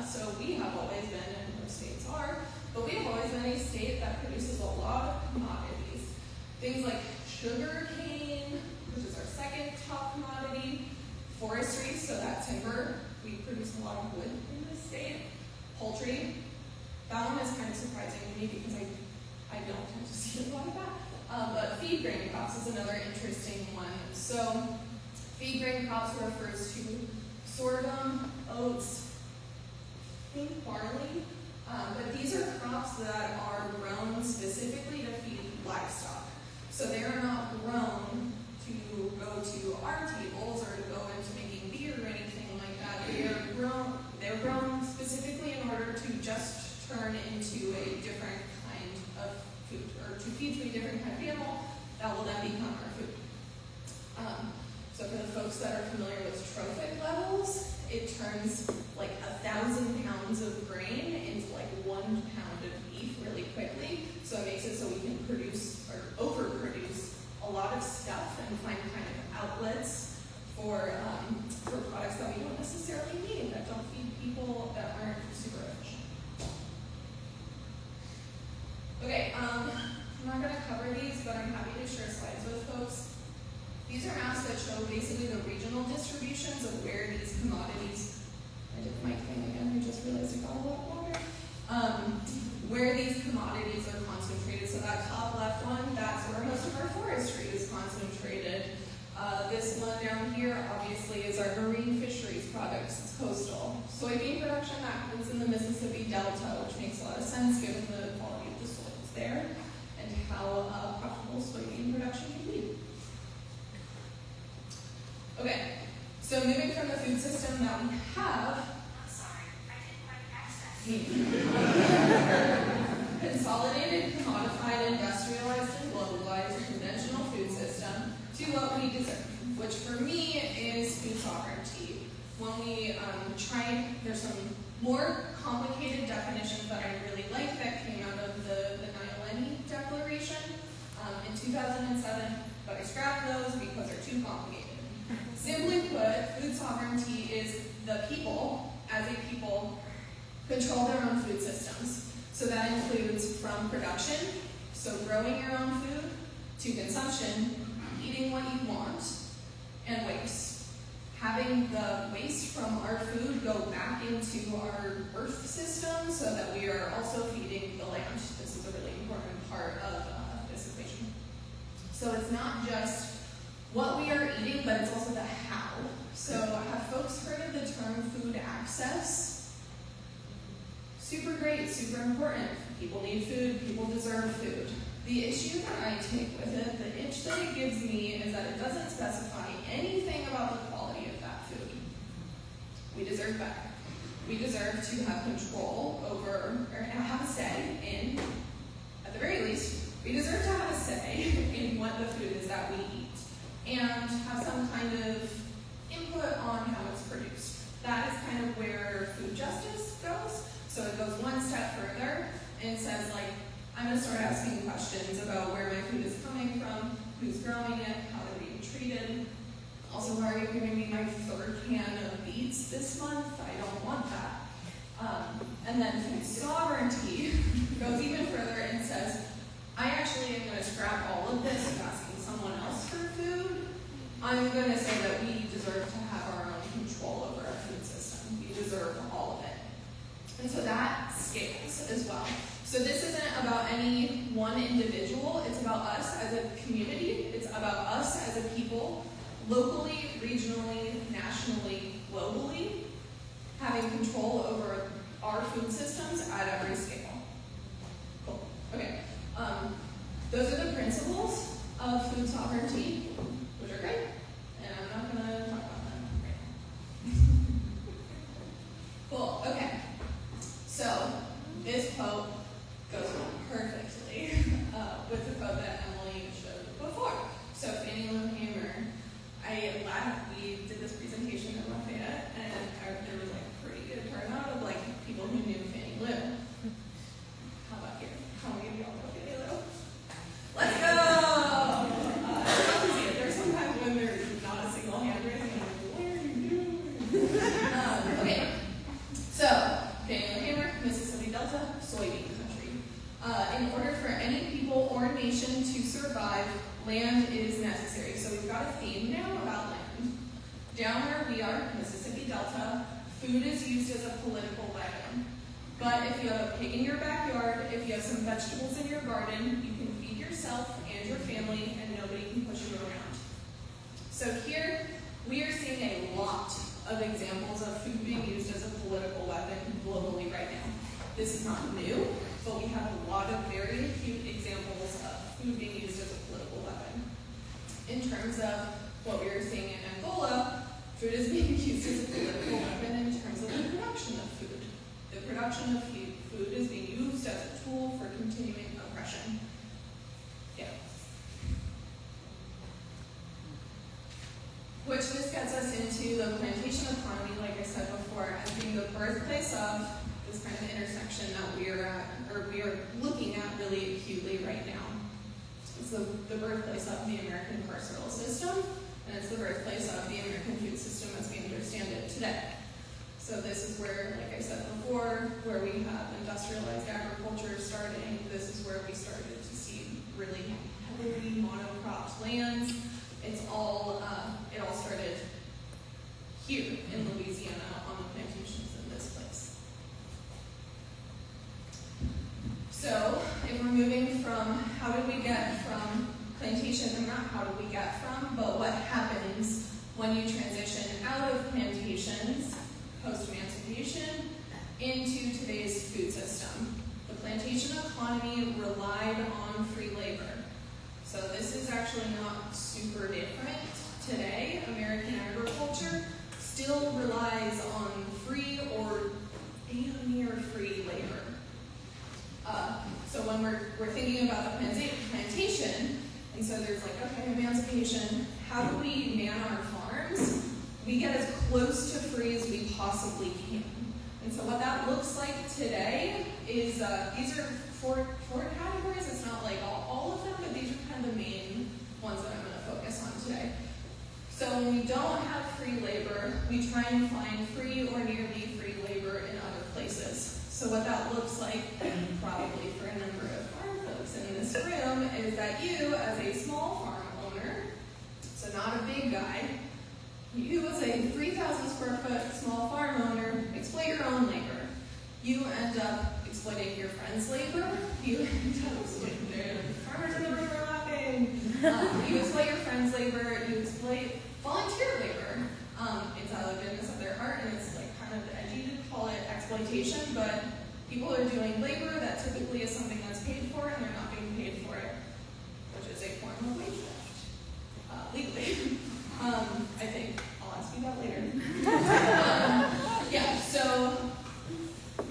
So we have always been, and most states are, but we have always been a state that produces a lot of commodities. Things like sugar cane, which is our second top commodity, forestry, so that timber, we produce a lot of wood in this state. Poultry, that one is kind of surprising to me because I don't tend to see a lot of that. But feed grain crops is another interesting one. So feed grain crops refers to sorghum, oats, I think barley, but these are crops that are grown specifically to feed livestock. So they are not grown to go to our tables or to go into making beer or anything like that. They're grown specifically in order to just turn into a different kind of food, or to feed to a different kind of animal that will then become our food. So for the folks that are familiar with trophic levels, it turns like 1,000 pounds of grain into like 1 pound of beef really quickly. So it makes it so we can produce or overproduce a lot of stuff and find kind of outlets for products that we don't necessarily need, that don't feed people, that aren't super efficient. Okay, I'm not going to cover these, but I'm happy to share slides with folks. These are maps that show basically the regional distributions of where these commodities, I did my thing again, I just realized I got a lot of water, where these commodities are concentrated. So that top left one, that's where most of our forestry is concentrated. This one down here, obviously, is our marine fisheries products. It's coastal. Soybean production, that happens in the Mississippi Delta, which makes a lot of sense given the quality of the soils there and how profitable soybean production can be. Okay, so moving from the food system that we have. I'm sorry, I didn't quite catch that. Consolidated, commodified, industrialized, and globalized conventional food system to what we deserve, which for me is food sovereignty. When we there's some more complicated definitions that I really like that came out of the 9/11 Declaration. 2007, but I scrapped those because they're too complicated. Simply put, food sovereignty is the people, as a people, control their own food systems. So that includes from production, so growing your own food, to consumption, eating what you want, and waste. Having the waste from our food go back into our earth system so that we are also feeding the land. This is a really important part of this equation. So it's not just what we are eating, but it's also the how. So have folks heard of the term food access? Super great, super important. People need food, people deserve food. The issue that I take with it, the itch that it gives me, is that it doesn't specify anything about the quality of that food. We deserve better. We deserve to have control over, or have a say in, at the very least, we deserve to have a say in what the food is that we eat, and have some kind of input on how it's produced. That is kind of where food justice goes. So it goes one step further and says, like, I'm going to start asking questions about where my food is coming from, who's growing it, how they're being treated. Also, why are you giving me my 3rd can of beets this month? I don't want that. And then food sovereignty goes even further and says, I actually am going to scrap all of this of asking someone else for food. I'm going to say that we deserve to have our own control over our food system. We deserve all of it. And so that scales as well. So this isn't about any one individual. It's about us as a community. It's about us as a people, locally, regionally, nationally, globally, having control over our food systems at every scale. Cool. Okay. Those are the principles of food sovereignty, which are great, and I'm not going to talk about them right now. Cool. Okay. So this quote goes perfectly with the quote that Emily showed before. So Fannie Lou Hamer, we did this presentation in Lafayette, and there was like a pretty good turnout of like people who knew Fannie Lou. How about here? How many of y'all know Fannie Lou? Let's go! There's sometimes when there's not a single hand raising, and I'm like, what are you doing? Okay, so Fannie Lou Hamer, Mississippi Delta, soybean country. In order for any people or nation to survive, land is necessary. So we've got a theme now about land. Down where we are, Mississippi Delta, food is used as a political weapon. But if you have a pig in your backyard, if you have some vegetables in your garden, you can feed yourself and your family, and nobody can push you around. So here, we are seeing a lot of examples of food being used as a political weapon globally right now. This is not new, but we have a lot of very acute examples of food being used as a political weapon. In terms of what we are seeing in Angola, food is being used as a political weapon in terms of the production of food. The production of food is being used as a tool for continuing oppression. Yeah. Which this gets us into the plantation economy, like I said before, as being the birthplace of this kind of intersection that we are at, or we are looking at really acutely right now. It's the birthplace of the American carceral system, and it's the birthplace of the American food system as we understand it today. So this is where, like I said before, where we have industrialized agriculture starting. This is where we started to see really heavily monocropped lands. It all started here in Louisiana on the plantations in this place. So if we're moving from how did we get from plantation, and not how did we get from, but what happens when you transition out of plantations post-emancipation into today's food system. The plantation economy relied on free labor. So this is actually not super different today. American agriculture still relies on free or damn near free labor. So when we're thinking about the plantation, and so there's like, okay, emancipation, how do we man our farms? We get as close to free as we possibly can. And so what that looks like today is, these are four categories. It's not like all of them, but these are kind of the main we try and find free or nearly free labor in other places. So what that looks like, probably for a number of farm folks in this room, is that you, as a small farm owner, so not a big guy, you as a 3,000 square foot small farm owner, exploit your own labor. You end up exploiting your friend's labor. You end up exploiting farmers in the room are laughing. You exploit your friend's labor. You exploit volunteer labor. It's out of the goodness of their heart, and it's like kind of edgy to call it exploitation, but people are doing labor that typically is something that's paid for, and they're not being paid for it, which is a form of wage theft, legally. I think I'll ask you that later. Yeah. So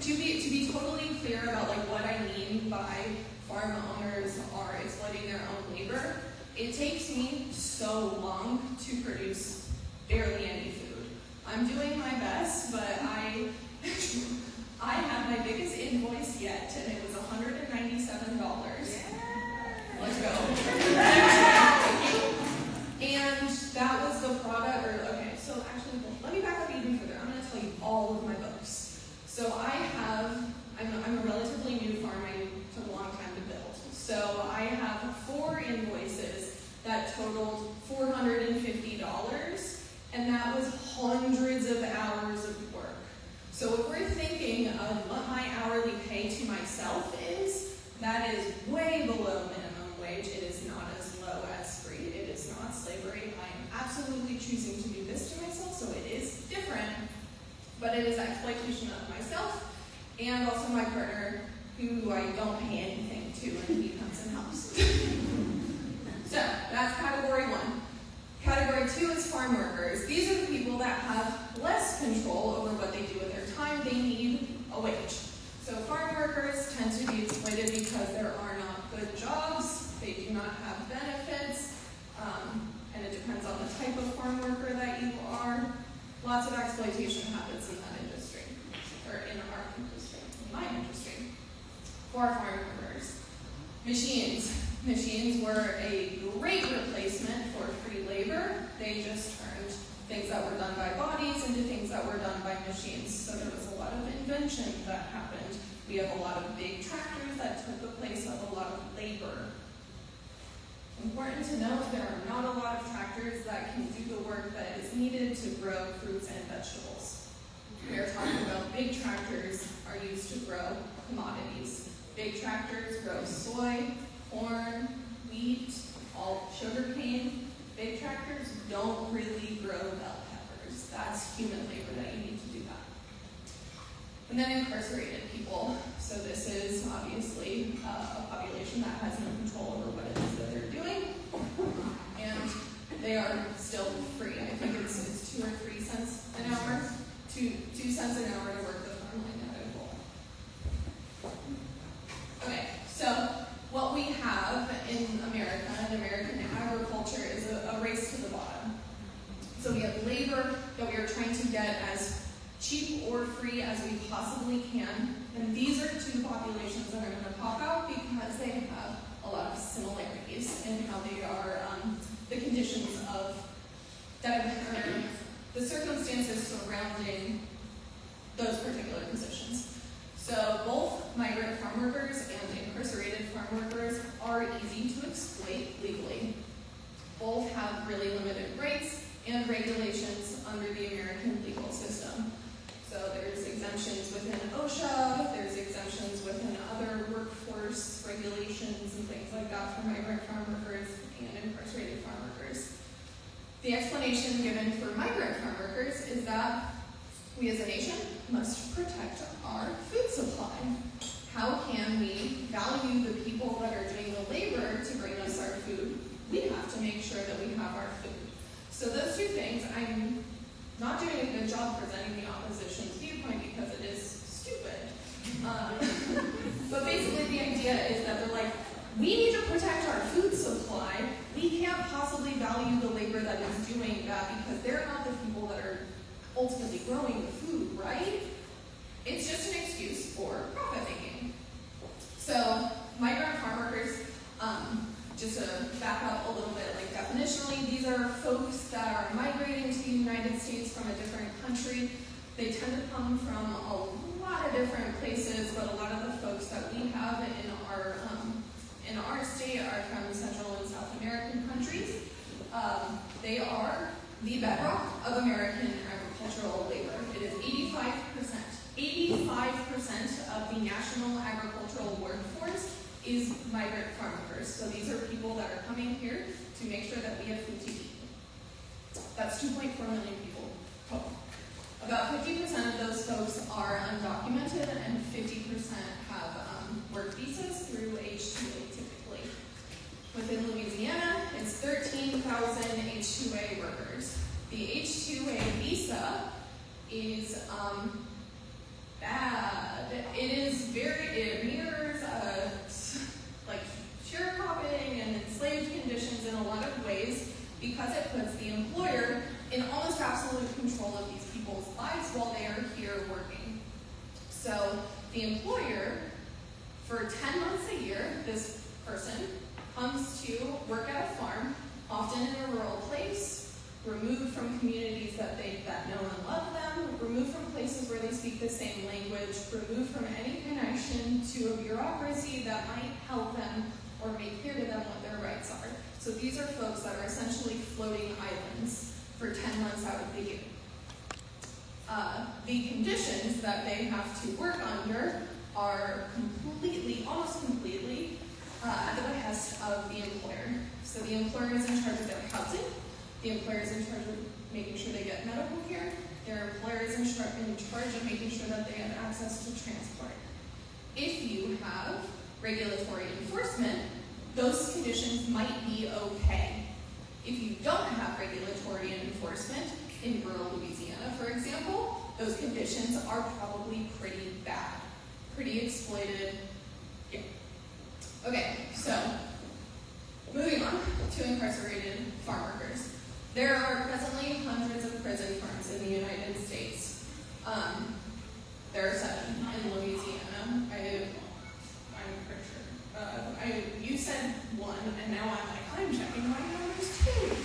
to be totally clear about like what I mean by farm owners are exploiting their own labor, it takes me so long to produce barely any food. I'm doing my best, but I had my biggest invoice yet, and it was $197. Let's go. And that was the product, okay, so actually, let me back up even further. I'm going to tell you all of my books. So I'm a relatively new farm. I took a long time to build. So I have 4 invoices that totaled $450, and that was hundreds of hours of work. So if we're thinking of what my hourly pay to myself is, that is way below minimum wage. It is not as low as free. It is not slavery. I am absolutely choosing to do this to myself, so it is different, but it is exploitation of myself and also my partner, who I don't pay anything to, and he comes and helps. So that's category 1. Category 2 is farm workers. These are the people that have less control over what they do with their time. They need a wage. So farm workers tend to be exploited because there are not good jobs. They do not have benefits. And it depends on the type of farm worker that you are. Lots of exploitation happens in that industry, or in our industry, in my industry, for farm workers. Machines. Machines were a great replacement for free labor. They just turned things that were done by bodies into things that were done by machines. So there was a lot of invention that happened. We have a lot of big tractors that took the place of a lot of labor. Important to note, there are not a lot of tractors that can do the work that is needed to grow fruits and vegetables. We are talking about big tractors are used to grow commodities. Big tractors grow soy, corn, wheat, all sugarcane. Big tractors don't really grow bell peppers. That's human labor that you need to do that. And then incarcerated people. So this is obviously a population that has no control over what it is that they're doing. And they are still free. I think it's 2 or 3 cents an hour. 2 cents an hour to work the Farmline at Angola. Okay, so what we have in America, in American agriculture, is a race to the bottom. So we have labor that we are trying to get as cheap or free as we possibly can. And these are 2 populations that are going to pop out because they have a lot of similarities in how they are, the conditions of, the circumstances surrounding those particular positions. So both migrant farm workers and incarcerated farm workers are easy to exploit legally. Both have really limited rights and regulations under the American legal system. So there's exemptions within OSHA, there's exemptions within other workforce regulations and things like that for migrant farm workers and incarcerated farm workers. The explanation given for migrant farm workers is that we as a nation must protect our food supply. How can we value the people that are doing the labor to bring us our food? We have to make sure that we have our food. So those 2 things, I'm not doing a good job presenting the opposition's viewpoint because it is stupid. But basically the idea is that they're like, we need to protect our food supply. We can't possibly value the labor that is doing that because they're not the people that are ultimately growing the food, right? It's just an excuse for profit making. So migrant farm workers, just to back up a little bit, like definitionally, these are folks that are migrating to the United States from a different country. They tend to come from a lot of different places, but a lot of the folks that we have in our state are from Central and South American countries. They are the bedrock of American agricultural labor. It is 85% of the national agricultural workforce is migrant farm workers. So these are people that are coming here to make sure that we have food to eat. That's 2.4 million people total. About 50% of those folks are undocumented and 50% have work visas through H-2A typically. Within Louisiana, it's 13,000 H-2A workers. The H-2A visa is bad. It mirrors like sharecropping and enslaved conditions in a lot of ways because it puts the employer in almost absolute control of these people's lives while they are here working. So the employer, for 10 months a year, this person comes to work at a farm, often in a rural place, removed from communities that know and love them, removed from places where they speak the same language, removed from any connection to a bureaucracy that might help them or make clear to them what their rights are. So these are folks that are essentially floating islands for 10 months out of the year. The conditions that they have to work under are almost completely, at the behest of the employer. So the employer is in charge of their housing, the employer is in charge of making sure they get medical care, their employer is in charge of making sure that they have access to transport. If you have regulatory enforcement, those conditions might be okay. If you don't have regulatory enforcement, in rural Louisiana, for example, those conditions are probably pretty bad, pretty exploited. Yeah. Okay, so moving on to incarcerated farm workers. There are presently hundreds of prison farms in the United States. There are 7 in Louisiana. I'm pretty sure. You said 1, and now I'm checking my numbers too.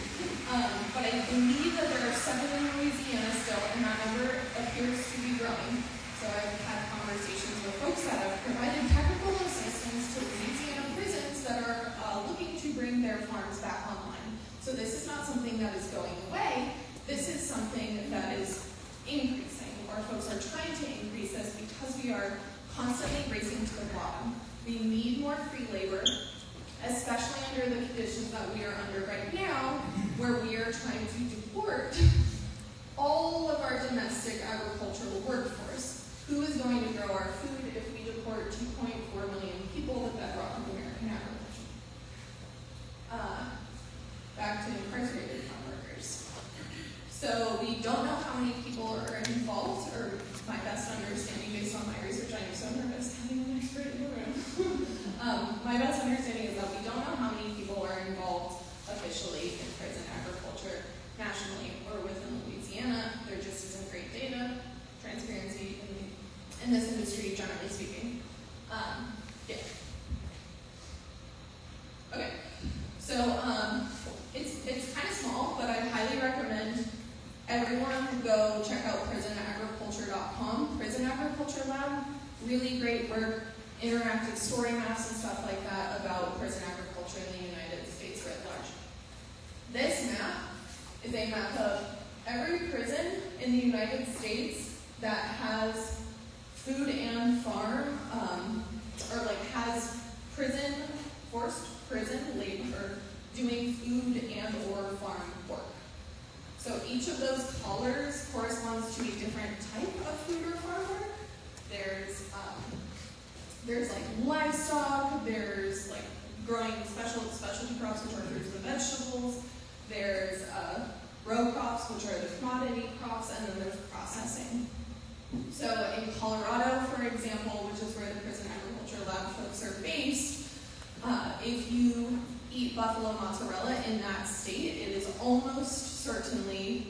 But I believe that there are 7 in Louisiana still, and that number appears to be growing. So I've had conversations with folks that have provided technical assistance to Louisiana prisons that are looking to bring their farms back online. So this is not something that is going away. This is something that is increasing. Our folks are trying to increase this because we are constantly racing to the bottom. We need more free labor, especially under the conditions that we are under right now, where we are trying to deport all of our domestic agricultural workforce. Who is going to grow our food if we deport 2.4 million people, the bedrock of American agriculture? Back to incarcerated farm workers. So we don't know how many people are involved, or my best understanding based on my research, I am so nervous having an expert in the room. My best understanding is that we don't know how many people are involved officially in prison agriculture nationally or within Louisiana. There just isn't great data, transparency in this industry, generally speaking. Yeah. Okay. So it's kind of small, but I highly recommend everyone go check out prisonagriculture.com. Prison Agriculture Lab, really great work, interactive story maps and stuff like that about prison agriculture in the United States writ large. This map is a map of every prison in the United States that has food and farm, or like has forced prison labor doing food and or farm work. So each of those colors corresponds to a different type of food or farm work. There's like livestock, there's like growing specialty crops, which are fruits and vegetables, there's row crops, which are the commodity crops, and then there's processing. So in Colorado, for example, which is where the Prison Agriculture Lab folks are based, if you eat buffalo mozzarella in that state, it is almost certainly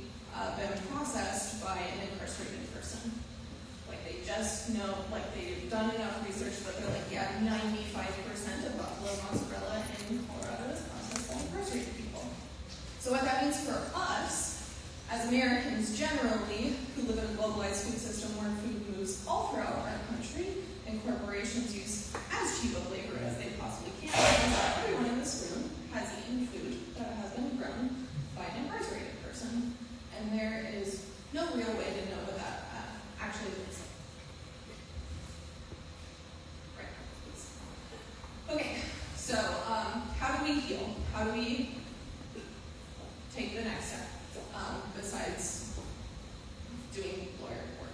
been processed by an incarcerated person. Like they just know, like they've done enough research that they're like, yeah, 95% of buffalo mozzarella in Colorado is processed by incarcerated people. deal? How do we take the next step besides doing lawyer work?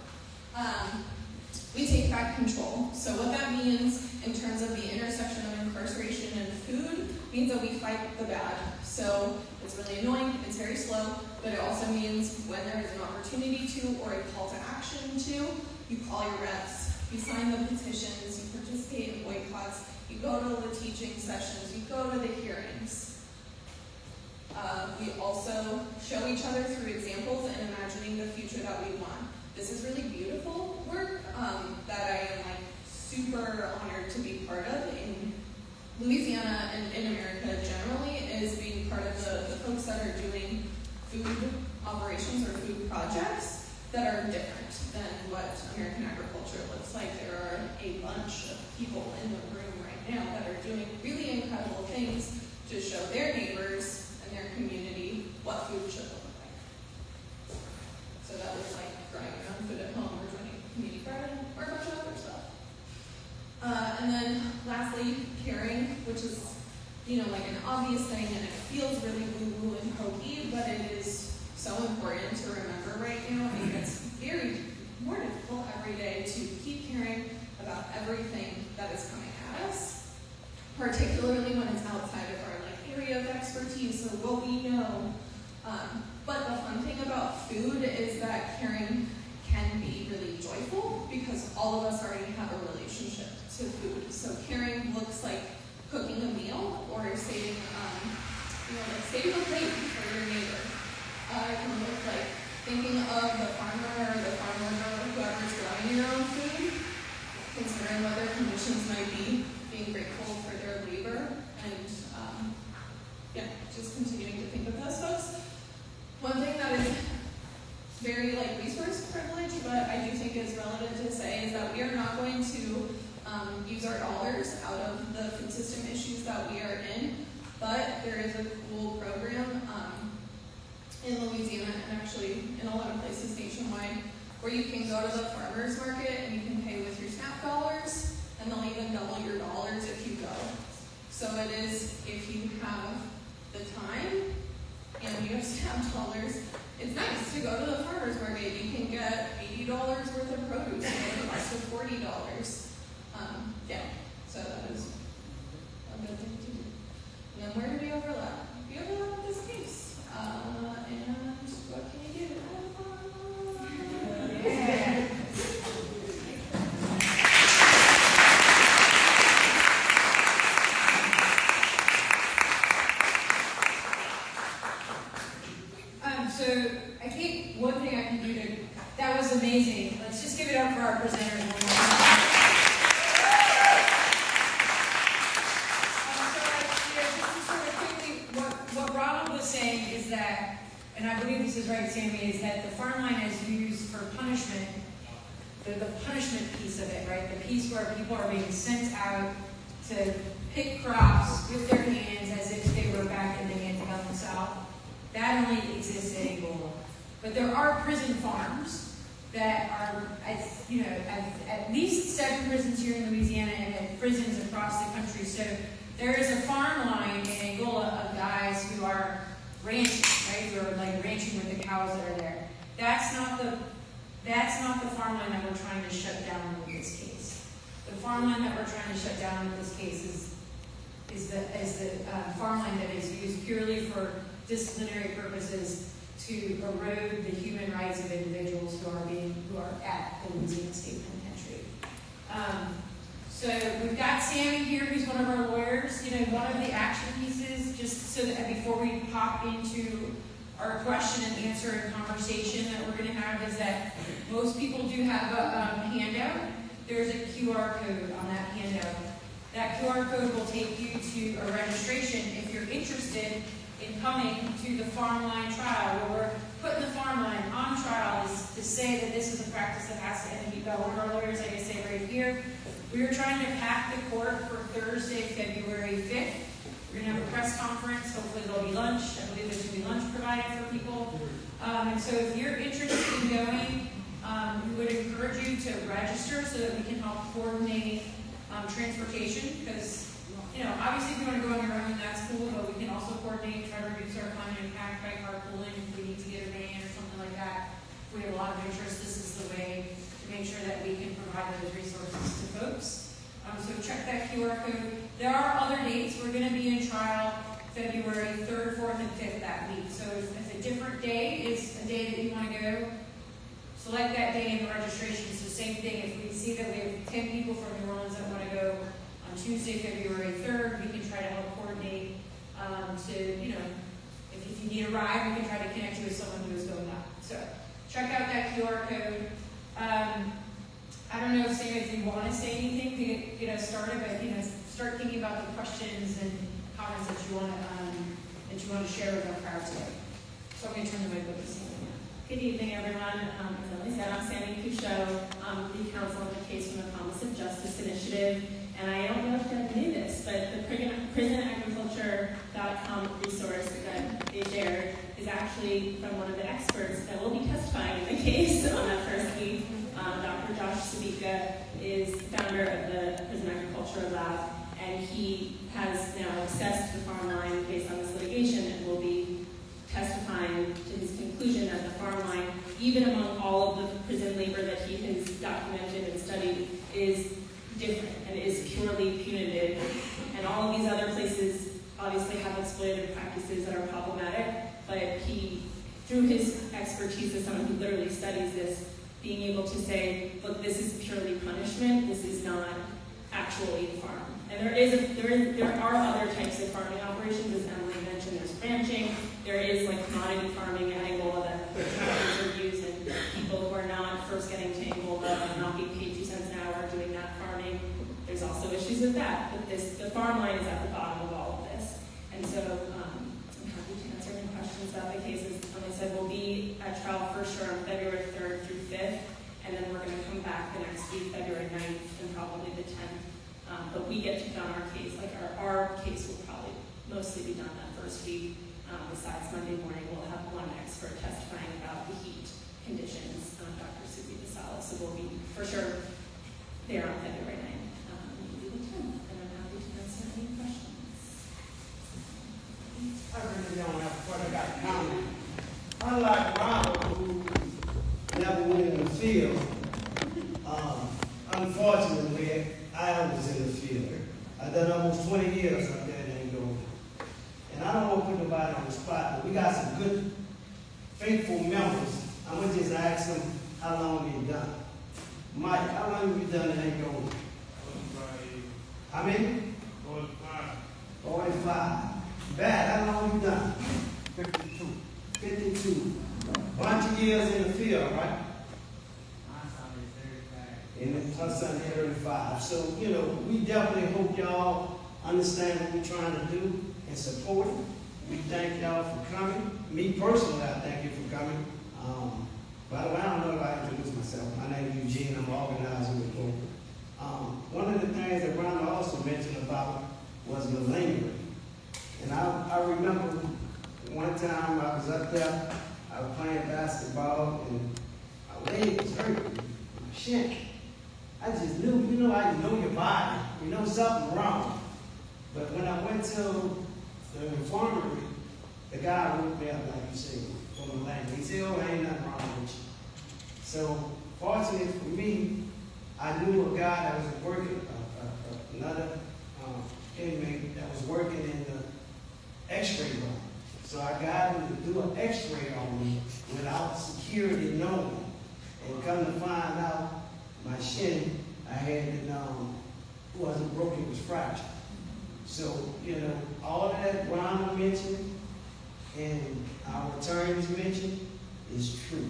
We take back control. So what that means in terms of the intersection of incarceration and food means that we fight the bad. So it's really annoying, it's very slow, but it also means when there is an opportunity to or a call to action to, you call your reps, you sign the petitions, you participate in boycotts, you go to the teaching sessions, you go to the hearings. We also show each other through examples and imagining the future that we want. This is really beautiful work that I am super honored to be part of in Louisiana and in America generally, is being part of the folks that are doing food operations or food projects that are different than what American agriculture looks like. There are a bunch of people in the room right now that are doing really incredible things to show their neighbors and their community what food should look like. So that was like growing your own food at home or joining a community garden or a bunch of other stuff. And then lastly, caring, which is, like an obvious thing, and it feels really woo-woo and hokey, but it is so important to remember right now. It gets very more difficult every day to keep caring about everything that is coming at us, particularly when it's outside of our area of expertise or what we know. But the fun thing about food is that caring can be really joyful because all of us already have a relationship to food. So caring looks like cooking a meal or saving, saving a plate for your neighbor. It can look like thinking of the farmer or the farmer or whoever's growing your own food, considering what their conditions might be, being grateful for their labor, and just continuing to think of those folks. One thing that is very resource privilege, but I do think is relative to say, is that we are not going to use our dollars out of the food system issues that we are in, but there is a cool program in Louisiana and actually in a lot of places nationwide where you can go to the farmer's market and you can pay with your SNAP dollars, and they'll even double your dollars if you go. So it is, if you have the time and you have SNAP dollars, it's nice to go to the farmer's market. You can get $80 worth of produce at the cost of $40. So that is a good thing to do. And then where do we overlap? We overlap with this case. And what can you do? Yeah.
So I think one thing I can do that was amazing. Let's just give it up for our presenters one more time. Just sort of quickly, what Ronald was saying is that, and I believe this is right, Sammy, is that the Farmline is used for punishment, the punishment piece of it, right? The piece where people are being sent out to pick crops with their hands as if they were back in the antebellum South. That only exists in Angola. But there are prison farms that are, at least 7 prisons here in Louisiana and at prisons across the country. So there is a farm line in Angola of guys who are ranching, right? Who are ranching with the cows that are there. That's not the farmland that we're trying to shut down with this case. The farmland that we're trying to shut down with this case is the farmland that is used purely for disciplinary purposes to erode the human rights of individuals who are at the Louisiana State Penitentiary. So we've got Sammy here, who's one of our lawyers. One of the action pieces, just so that before we pop into our question and answer and conversation that we're going to have, is that most people do have a handout. There's a QR code on that handout. That QR code will take you to a registration if you're interested in coming to the Farmline trial, where we're putting the Farmline on trial is to say that this is a practice that has to end. We've got one of our lawyers, like I say, right here. We are trying to pack the court for Thursday, February 5th. We're going to have a press conference. Hopefully there'll be lunch. I believe there's going to be lunch provided for people. And so if you're interested in going, we would encourage you to register so that we can help coordinate transportation, because obviously if you want to go on your own, that's cool, but we February 3rd, 4th, and 5th that week. So if a different day is a day that you want to go, select that day in the registration. So same thing, if we see that we have 10 people from New Orleans that want to go on Tuesday, February 3rd, we can try to help coordinate to, you know, if you need a ride, we can try to connect you with someone who is going up. So check out that QR code. I don't know, Sam, if you want to say anything to get us started, but you know, start thinking about the questions and comments that you want to share with our crowd today. So I'm going to turn the mic over to Sam.
Good evening, everyone. As Emily said, I'm Sammy Couchot, lead counsel on the case from the Promise of Justice Initiative. And I don't know if you knew this, but the prisonagriculture.com resource that they shared is actually from one of the experts that will be testifying in the case on that first week. Dr. Josh Sabika is founder of the Prison Agriculture Lab, and he has now assessed the Farmline based on this litigation and will be testifying to his conclusion that the Farmline, even among all of the prison labor that he has documented and studied, is different and is purely punitive. And all of these other places obviously have exploitative practices that are problematic, but he, through his expertise as someone who literally studies this, being able to say, look, this is purely punishment, this is not actually farm. And there are other types of farming operations, as Emily mentioned. There's ranching, there is like commodity farming in Angola that tractors are used, and people who are not first getting to Angola and not being paid 2 cents an hour doing that farming. There's also issues with that, but the farm line is at the bottom of all of this. And so I'm happy to answer any questions about the cases. Like I said, we'll be at trial for sure on February 3rd through 5th, and then we're going to come back the next week, February 9th, and probably the 10th. But we get to done our case, like our case will probably mostly be done that first week. Besides Monday morning, we'll have one expert testifying about the heat conditions, Dr. Susie DeSalas. So we'll be for sure there on February 9th. We'll be the 10th, and I'm happy to answer any questions.
I really don't have what I got comment. Unlike Ronald, who never went in the field, unfortunately, I was in the field. I've done almost 20 years up there in Angola. And I don't want to put nobody on the spot, but we got some good, faithful members. I'm going to just ask them how long you've done. Mike, how long have you done in Angola? 45. How many? 45. 45. Bad, how long have you done? 52. 52. Bunch of years in the field, right? And her son 35. So, you know, we definitely hope y'all understand what we're trying to do and support it. We thank y'all for coming. Me personally, I thank you for coming. By the way, I don't know if I introduced myself. My name is Eugene. I'm organizer with Boca. One of the things that Rhonda also mentioned about was malingering. And I remember one time I was up there, I was playing basketball, and my leg was hurting, my shin. I just knew, you know how you know your body, you know something wrong. But when I went to the infirmary, the guy looked me up, like you said, from the land. He said, oh, ain't nothing wrong with you. So, fortunately for me, I knew a guy that was working, another inmate that was working in the x-ray room. So I got him to do an x-ray on me without security knowing. And come to find out, my shin, I had it, wasn't broken, it was fractured. So, you know, all of that Ronald mentioned and our attorneys mentioned is true.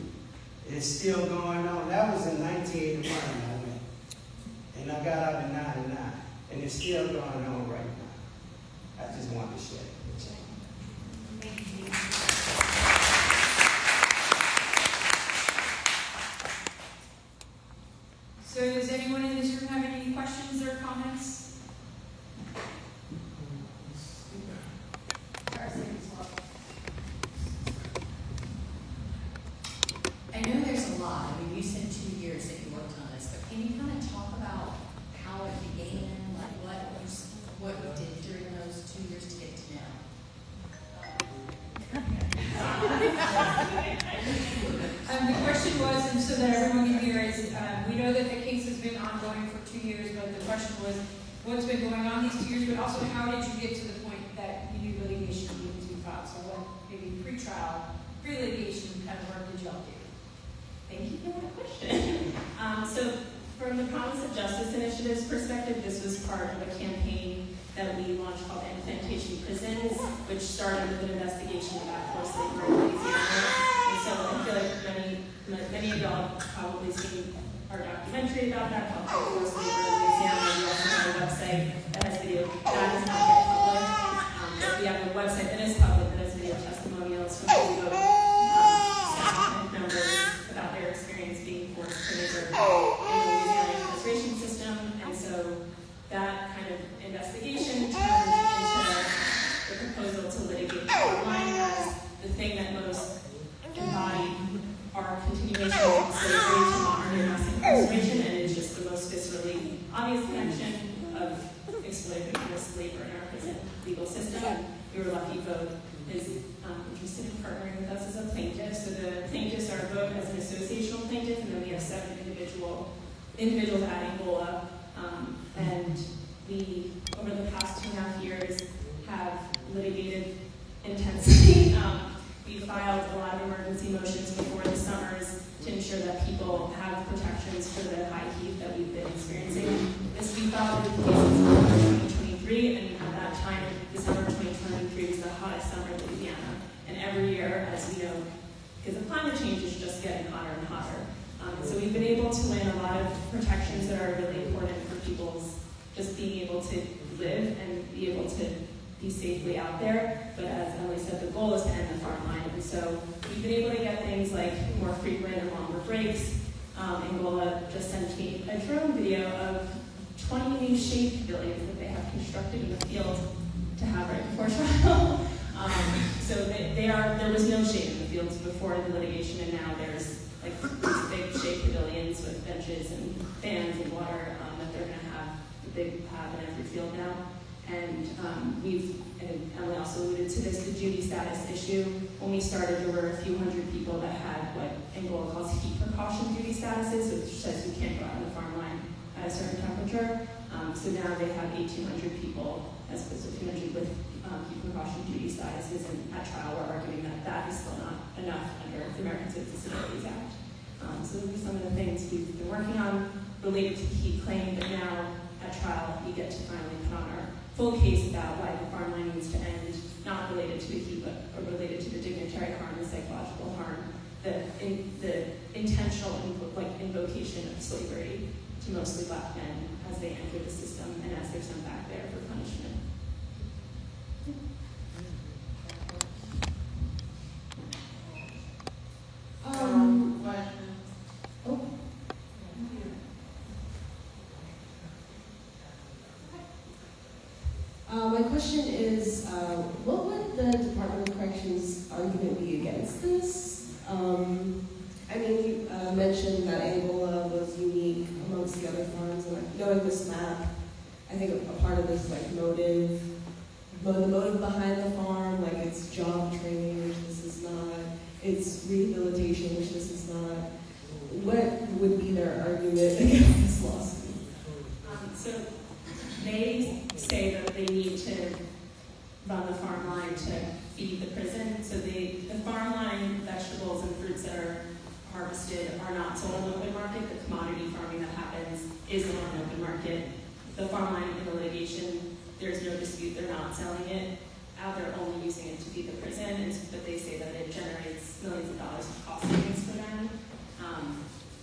It's still going on. That was in 1981 I went. And I got out in 99. And it's still going on right now. I just wanted to share it with you.
Thank you. So does anyone in this room have any questions or comments?
I know there's a lot. I mean, you said 2 years that you worked on this, but can you kind of talk about how it began, like what you did during those 2 years to get to now?
The question was, and so that everyone can hear, is we know that the case has been ongoing for 2 years, but the question was what's been going on these 2 years, but also how did you get to the point that you do litigation trial pre-litigation kind of work did y'all do?
Thank you for that question. So from the Promise of Justice Initiative's perspective, this was part of a campaign that we launched called Implantation Prisons, which started with an investigation about forced labor in Louisiana. And so I feel like many of y'all have probably seen our documentary about that, called Forced Labor in Louisiana. We also have a website that has video. That is not yet public. But we have a website that is public that has video testimonials from people staff members about their experience being forced to labor in the Louisiana incarceration system. And so that kind of investigation turned into the proposal to litigate Farmline as the thing that most embodied our continuation of slavery to modern domestic incarceration, and is just the most viscerally obvious connection of exploited forced labor in our prison legal system. We were lucky Vogue is interested in partnering with us as a plaintiff. So the plaintiffs are Vogue as an associational plaintiff, and then we have 7 individuals at Angola. And we, over the past 2.5 years, have litigated intensely. We filed a lot of emergency motions before the summers to ensure that people have protections for the high heat that we've been experiencing. We filed the cases in November 2023, and at that time, December 2023 was the hottest summer in Louisiana. And every year, as we know, because of climate change, it's just getting hotter and hotter. So we've been able to win a lot of protections that are really important for people's just being able to live and be able to be safely out there. But as Emily said, the goal is to end the farm line. And so we've been able to get things like more frequent and longer breaks. Angola just sent me a drone video of 20 new shade pavilions that they have constructed in the field to have right before trial. So there was no shade in the fields before the litigation, and now there's like these big shade pavilions with benches and fans and water that they're going to have, that they have in every field now. And and Emily also alluded to this, the duty status issue. When we started, there were a few hundred people that had what Angola calls heat precaution duty statuses, which says you can't go out on the farm line at a certain temperature. So now they have 1,800 people, as opposed to 200 with heat precaution duty statuses. And at trial, we're arguing that that is still not enough under the Americans with Disabilities Act. So those are some of the things we've been working on related to the heat claim, but now at trial, we get to finally put on our full case about why the farm line needs to end, not related to the heat, but related to the dignitary harm, the psychological harm, the intentional invocation of slavery to mostly Black men as they enter the system and as they're sent back there for punishment.
My question is, what would the Department of Corrections argument be against this? I mean, you mentioned that Angola was unique amongst the other farms, and knowing this map, I think a part of this motive, the motive behind the farm, like it's job training, which this is not, it's rehabilitation, which this is not. What would be their argument against this lawsuit?
So they say that they need to run the farm line to feed the prison. So the farm line vegetables and fruits that are harvested are not sold on the open market. The commodity farming that happens is on the open market. The farm line in the litigation, there's no dispute they're not selling it. They're only using it to feed the prison, but they say that it generates millions of dollars of cost savings for them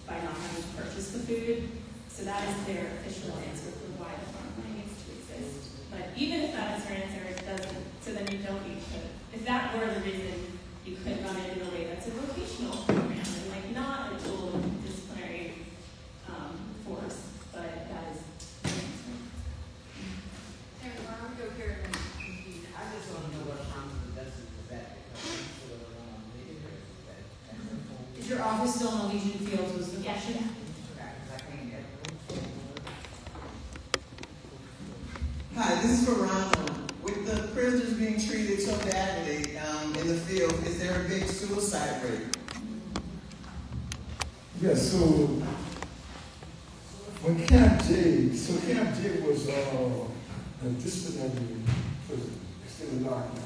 by not having to purchase the food. So that is their official answer for why the farm line needs to exist. But even if that is your answer, it doesn't. So then you don't need to. If that were the reason, you could run it in a way that's a vocational program and not a dual disciplinary force. But that is.
And why don't we go here and compete? I just want to know what Promise of Justice is that, because I'm sort of
Is your office still in Elysian Fields was the question?
Hi, this is for Ronald. With the prisoners being treated so badly in the field, is there a big suicide rate?
Yes, so when Camp J was a disciplinary prison, it's still locked now.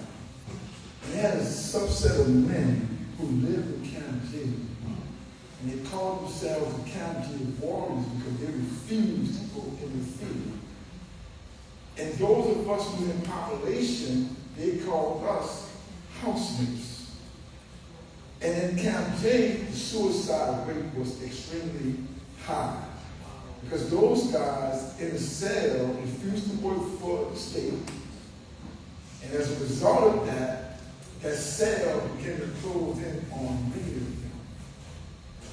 And had a subset of men who lived in Camp J. And they called themselves the Camp J warriors because they refused to go in the field. And those of us who were in population, they called us housemates. And in Camp J, the suicide rate was extremely high. Because those guys in the cell refused to work for the state. And as a result of that, that cell began to close in on many of them.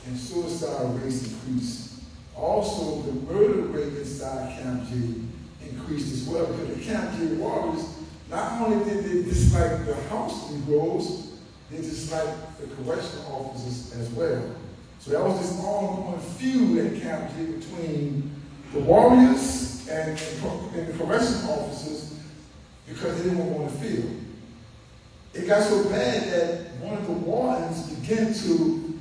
And suicide rates increased. Also, the murder rate inside Camp J increased as well, because the Camp J warriors, not only did they dislike the house Negroes, they disliked the correctional officers as well. So that was this ongoing feud at Camp J between the warriors and the correctional officers because they didn't want to field. It got so bad that one of the wardens began to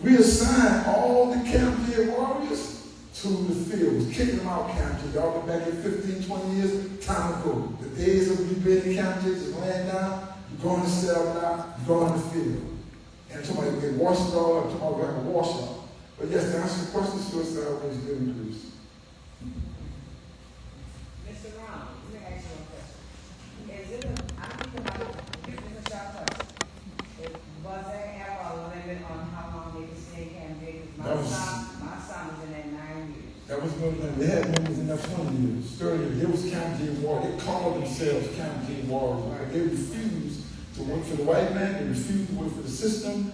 reassign all the Camp J warriors to the fields, kicking them out of Camp J. Y'all been back in 15, 20 years, time to go. The days of you being in Camp J, just laying down, you go in the cell now, you go in the field. And somebody they wash it all up, tomorrow we have a wash up. But yes, to answer your question, suicide rates did increase.
Mr. Brown, let me ask you a question. Is it I'm thinking about, this is a short question. Was there ever a limit on how long they could stay in Camp J? Because my son was in there 9 years.
That was no limit. They had members in there 20 years, 30 years. There was Camp J warriors. They called themselves Camp J warriors. But they refused to work for the white man, they refused to work for the system,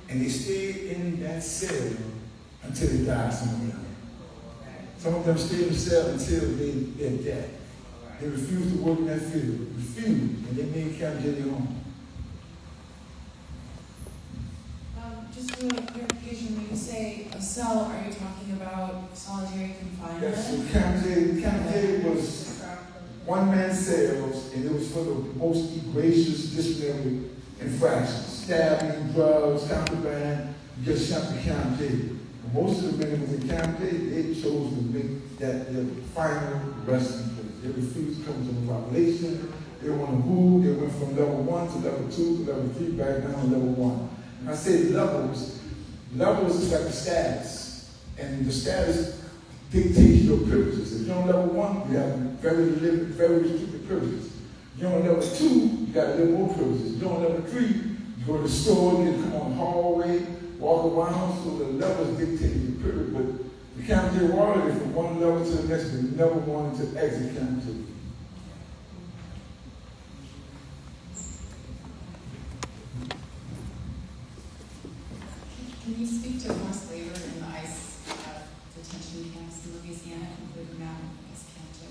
and they stayed in that cell until they died, some of them. Some of them stayed in the cell until their death. They refused to work in that field, refused, and they made Camp J their home.
Just for clarification, when you say a cell, are you talking about solitary confinement?
Yes, so Camp J was one-man cells, and it was for the most egregious disciplinary infractions. Stabbing, drugs, contraband, you get sent to Camp J. And most of the men who was in Camp J, they chose to make that their final resting place. They refused to come to the population. They want to move. They went from level 1 to level 2 to level 3, back down to level 1. And I say levels is like the status. And the status dictates your privileges. If you're on level 1, you have very restricted privileges. If you're on level 2, you got a little more privileges. If you're on level 3, you go to the store, you come on the hallway, walk around, so the levels dictate your privilege. But the Camp J warrior, from one level to the next, they never wanted to exit Camp J.
Can you speak to forced labor in the ICE detention camps in Louisiana, including Mountain ICE Camp J?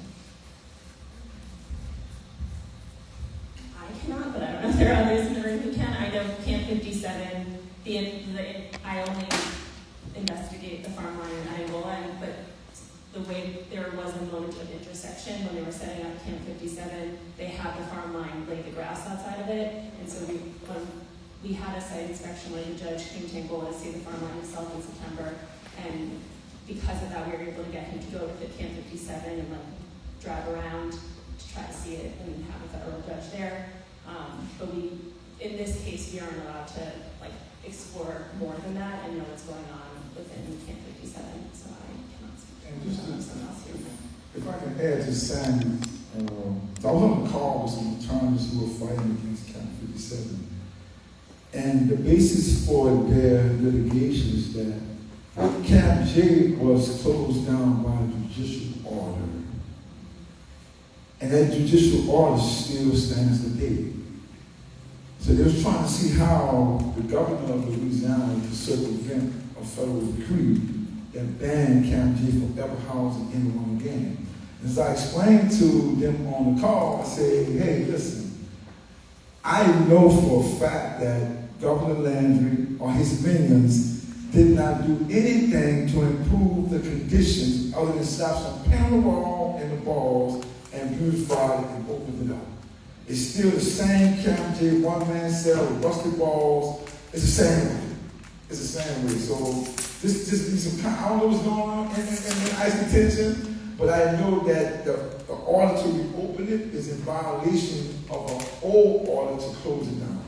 I cannot, but I don't know if there are others in the room who can. I know Camp 57, I only investigate the Farmline in Angola, but the way there was a moment of intersection when they were setting up Camp 57, they had the Farmline lay the grass outside of it, and so we had a site inspection when the judge came to Angola to see the Farmline himself in September, and because of that, we were able to get him to go to Camp 57 and drive around to try to see it and have a federal judge there. But in this case, we aren't allowed to explore more than that and know what's going on within Camp 57. So I cannot speak to someone else here.
If I can add to Sandy, I was on the call with some attorneys who were fighting against Camp 57. And the basis for their litigation is that Camp J was closed down by a judicial order. And that judicial order still stands today. So they was trying to see how the governor of Louisiana could circumvent a federal decree that banned Camp J from ever housing anyone again. As I explained to them on the call, I said, hey, listen, I know for a fact that Governor Landry or his minions did not do anything to improve the conditions other than slap some paint on the wall and the balls and beautify it and open it up. It's still the same Camp J one-man cell with rusty walls. It's the same way. It's the same way. So this just needs some I don't know what's going on in ICE detention, but I know that the order to reopen it is in violation of a or order to close it down.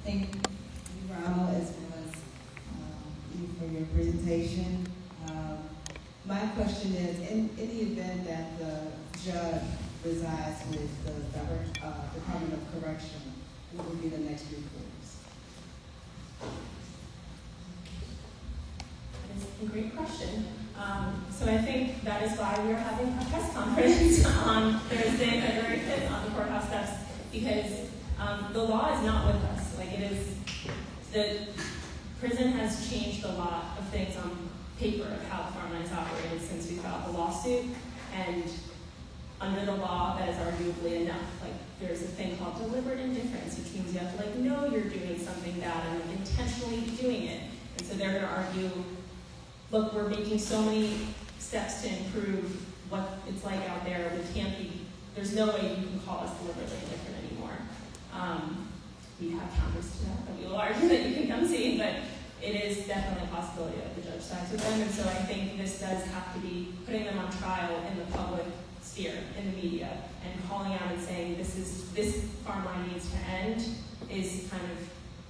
Thank you, Ronald, as well as you for your presentation. My question is, in the event that the judge resides with the Department of Correction, what would be the next recourse?
That is a great question. So I think that is why we are having a press conference on Thursday, February 5th on the courthouse steps, because the law is not with us. Like, it is, the prison has changed a lot of things on paper of how Farmline has operated since we filed the lawsuit, and under the law, that is arguably enough. Like, there's a thing called deliberate indifference, which means you have to, like, know you're doing something bad and, like, intentionally doing it. And so they're going to argue, look, we're making so many steps to improve what it's like out there. We can't be, there's no way you can call us deliberately indifferent anymore. We have counters to that we will argue that you can come see, but it is definitely a possibility that the judge sides with them. And so I think this does have to be putting them on trial in the public sphere, in the media, and calling out and saying this Farmline needs to end is kind of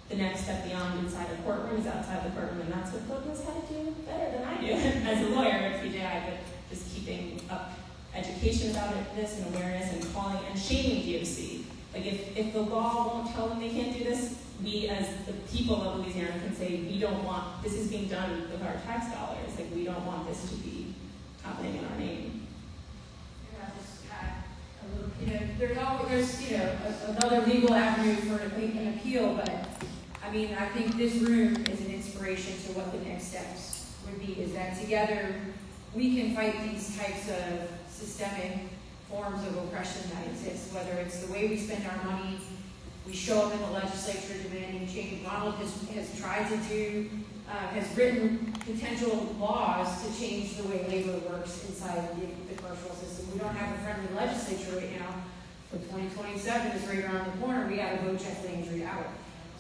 the next step beyond inside the courtroom is outside the courtroom, and that's what Book knows how to do better than I do as a lawyer at PJI, but just keeping up education about this and awareness and calling and shaming DOC. Like, if the law won't tell them they can't do this, we as the people of Louisiana can say, we don't want, this is being done with our tax dollars. Like, we don't want this to be happening in our name.
And I'll just add a little, there's another legal avenue for an appeal, but I mean, I think this room is an inspiration to what the next steps would be, is that together we can fight these types of systemic forms of oppression that exist, whether it's the way we spend our money, we show up in the legislature demanding change. Ronald has tried to do, has written potential laws to change the way labor works inside the commercial system. We don't have a friendly legislature right now, but 2027 is right around the corner. We got to vote Jeff Landry out.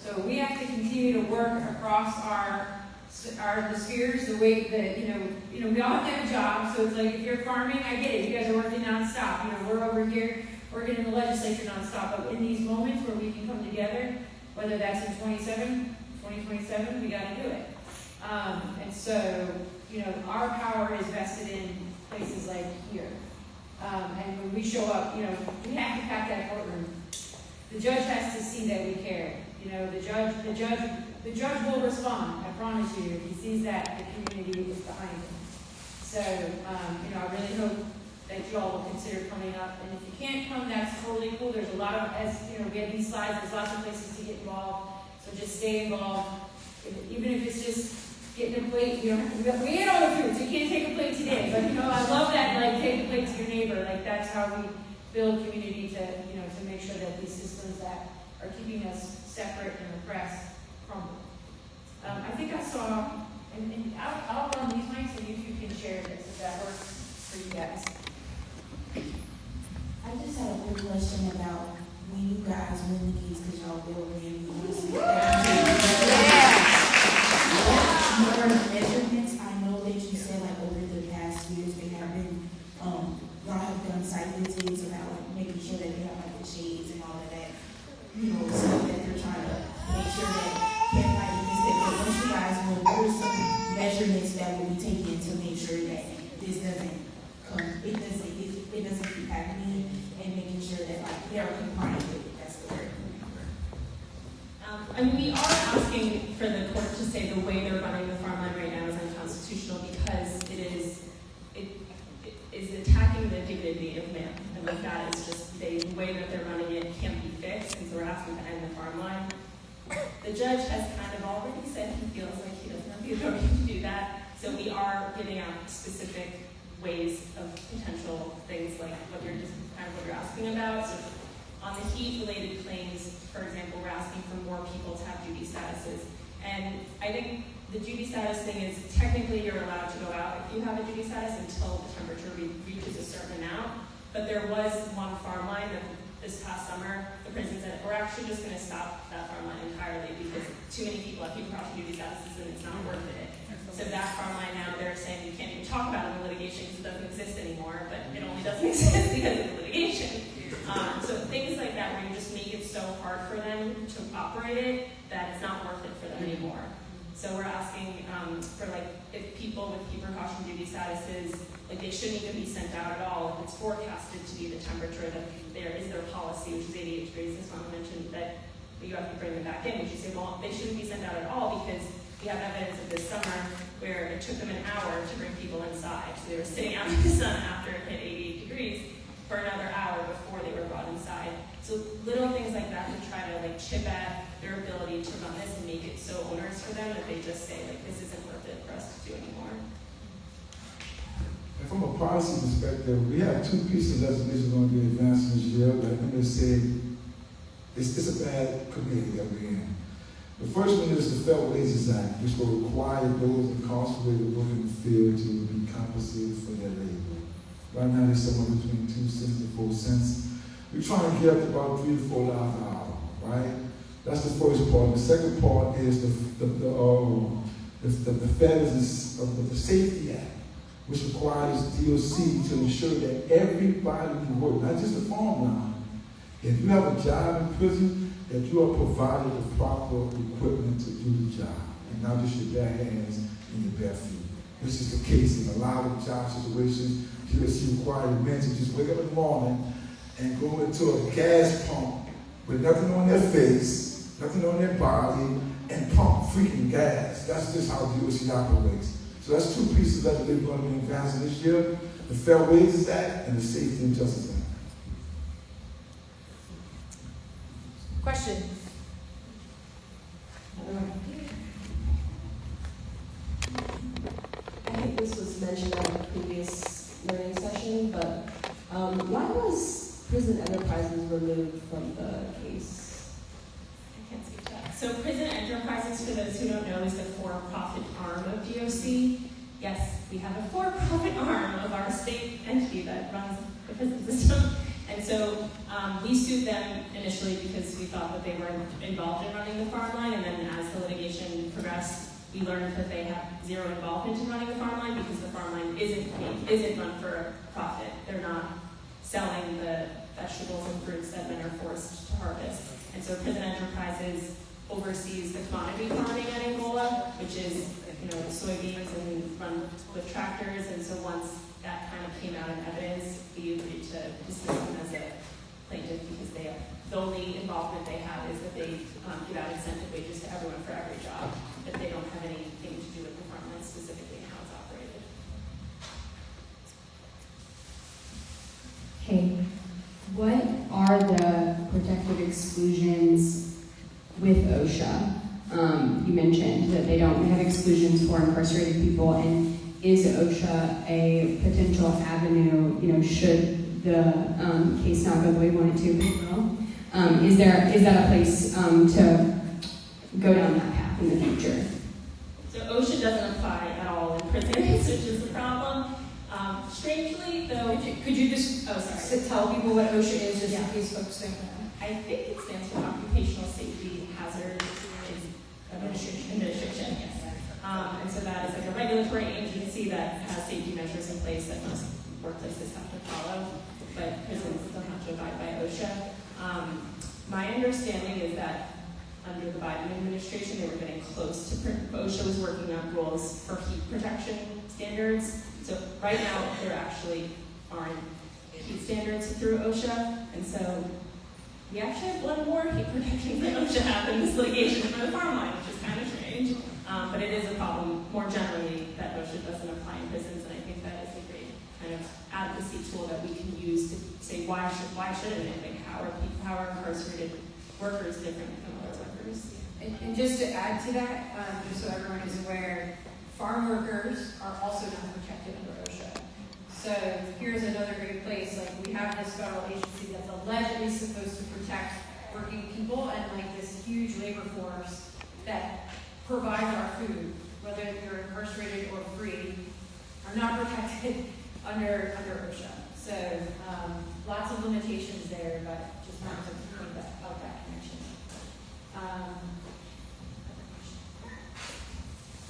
So we have to continue to work across the spheres, the way that, we all have to have a job. So it's like, if you're farming, I get it. You guys are working nonstop. We're over here working in the legislature nonstop. But in these moments where we can come together, whether that's in 2027, we got to do it. And so, our power is vested in places like here. And when we show up, we have to pack that courtroom. The judge has to see that we care. The judge will respond, I promise you, if he sees that the community is behind him. So, I really hope that you all will consider coming up. And if you can't come, that's totally cool. There's a lot of, we have these slides, there's lots of places to get involved. So just stay involved. Even if it's just getting a plate, we ate all the food, so you can't take a plate today. But, I love that, like, take a plate to your neighbor. Like, that's how we build community to make sure that these systems that are keeping us separate and oppressed crumble. I think I saw, and I'll run these mics and you two can share this if that works for you guys.
I just had a quick question about when you guys win the case, because y'all will win. What are the measurements? I know that you said, like, over the past years, they have been, y'all have done site visits about, like, making sure that they have, like, the shades and all of that, stuff that they're trying to make sure that can't fight this. But once you guys will, what are some measurements that will be taken to make sure that this doesn't come, it doesn't keep happening, and making sure that, like, they are compliant with it? That's the word.
We are asking for the court to say the way they're running the Farmline right now is unconstitutional because it is attacking the dignity of man. And like that is just the way that they're running it can't be fixed, and so we're asking to end the Farmline. The judge has kind of already said he feels like he doesn't have the authority to do that, so we are giving out specific ways of potential things like what you're asking about. So on the heat-related claims, for example, we're asking for more people to have duty statuses. And I think the duty status thing is technically you're allowed to go out if you have a duty status until the temperature reaches a certain amount. But there was one Farmline that this past summer, the prison said, we're actually just going to stop that Farmline entirely because too many people have people crossing duty statuses and it's not worth it. so that Farmline now, they're saying you can't even talk about it in litigation because it doesn't exist anymore, but it only doesn't exist because of the litigation. So things like that where you just make it so hard for them to operate it that it's not worth it for them anymore. So we're asking for like if people with heat precaution duty statuses, like they shouldn't even be sent out at all if it's forecasted to be the temperature that there is their policy, which is 88 degrees, as Mama mentioned, that you have to bring them back in, which you say, well, they shouldn't be sent out at all because we have evidence of this summer where it took them an hour to bring people inside. So they were sitting out in the sun after it hit 88 degrees for another hour before they were brought inside. So little things like that to try to like chip at their ability to run this and make it so onerous for them that they just say like this isn't worth it for us to do anymore.
And from a policy perspective, we have two pieces of legislation going to be advanced this year. Like I'm going to say, it's a bad committee that we're in. The first one is the Fair Wages Act, which will require those incarcerated working in the field to be compensated for their labor. Right now, they're somewhere between 2 cents to 4 cents. We're trying to get up to about $3 to $4 an hour, right? That's the first part. The second part is the Federal of the Safety Act, which requires DOC to ensure that everybody who works, not just the farmline, if you have a job in prison, that you are provided the proper equipment to do the job, and not just your bare hands and your bare feet. This is the case in a lot of job situations. DOC requires men to just wake up in the morning and go into a gas pump with nothing on their face, nothing on their body, and pump freaking gas. That's just how DOC operates. So that's two pieces that we're going to be advancing this year: the Fair Wages Act and the Safety and Justice Act.
Question?
I think this was mentioned at a previous learning session, but why was Prison Enterprises removed from the case?
I can't speak to that. So Prison Enterprises, for those who don't know, is the for-profit arm of DOC. Yes, we have a for-profit arm of our state entity that runs the prison system. And so we sued them initially because we thought that they were involved in running the Farmline, and then as the litigation progressed, we learned that they have zero involvement in running the Farmline because the Farmline isn't run for profit. They're not selling the vegetables and fruits that men are forced to harvest. And so Prison Enterprises oversees the commodity farming at Angola, which is soybeans and run with tractors. And so once that kind of came out in evidence, we agreed to dismiss them as a plaintiff because the only involvement they have is that they give out incentive wages to everyone for every job, but they don't have anything to do with the Farmline specifically and how it's operated.
Okay, what are the protected exclusions with OSHA? You mentioned that they don't have exclusions for incarcerated people, and is OSHA a potential avenue, should the case not go the way we want it to, is that a place to go down that path in the future?
So OSHA doesn't apply at all in prisons, which is the problem. Strangely, though,
Could you just tell people what OSHA is, just in case folks don't know?
I think it stands for Occupational Safety Hazard Administration, yes. And so that is like a regulatory agency that has safety measures in place that most workplaces have to follow, but prisons don't have to abide by OSHA. My understanding is that under the Biden administration, they were getting close to OSHA was working on rules for heat protection standards. So right now, there actually aren't heat standards through OSHA, and so we actually have one more heat protection than OSHA have in this litigation for the Farmline, which is kind of strange. But it is a problem more generally that OSHA doesn't apply in prisons, and I think that is a great kind of advocacy tool that we can use to say why shouldn't it? Like how are incarcerated workers different from other workers?
And just to add to that, just so everyone is aware, farm workers are also not protected under OSHA. So here's another great place, like we have this federal agency that's allegedly supposed to protect working people, and like this huge labor force that provides our food, whether you're incarcerated or free, are not protected under OSHA. So lots of limitations there, but just wanted to point out that connection.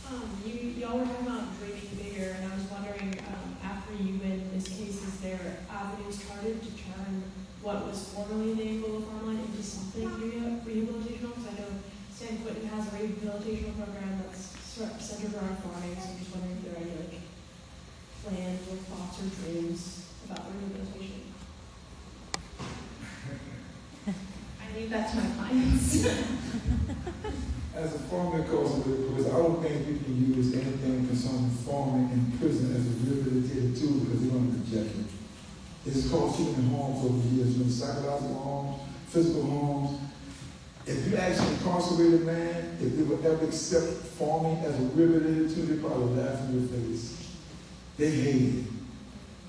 Y'all were talking about dreaming bigger, and I was wondering, after you win this case, is there avenues charted to turn what was formerly the Angola Farmline into something rehabilitational? Because I know San Quentin has a rehabilitational program that's centered around farming, so I'm just wondering if there are any like plans or thoughts or dreams about rehabilitation.
I leave that to my clients.
As a farmer coach, because I don't think you can use anything concerning farming in prison as a rehabilitative tool because they're going to reject it. It's caused human harms over the years, psychological harms, physical harms. If you actually incarcerate a man, if they would ever accept farming as a rehabilitative tool, they probably laugh in your face. They hate it.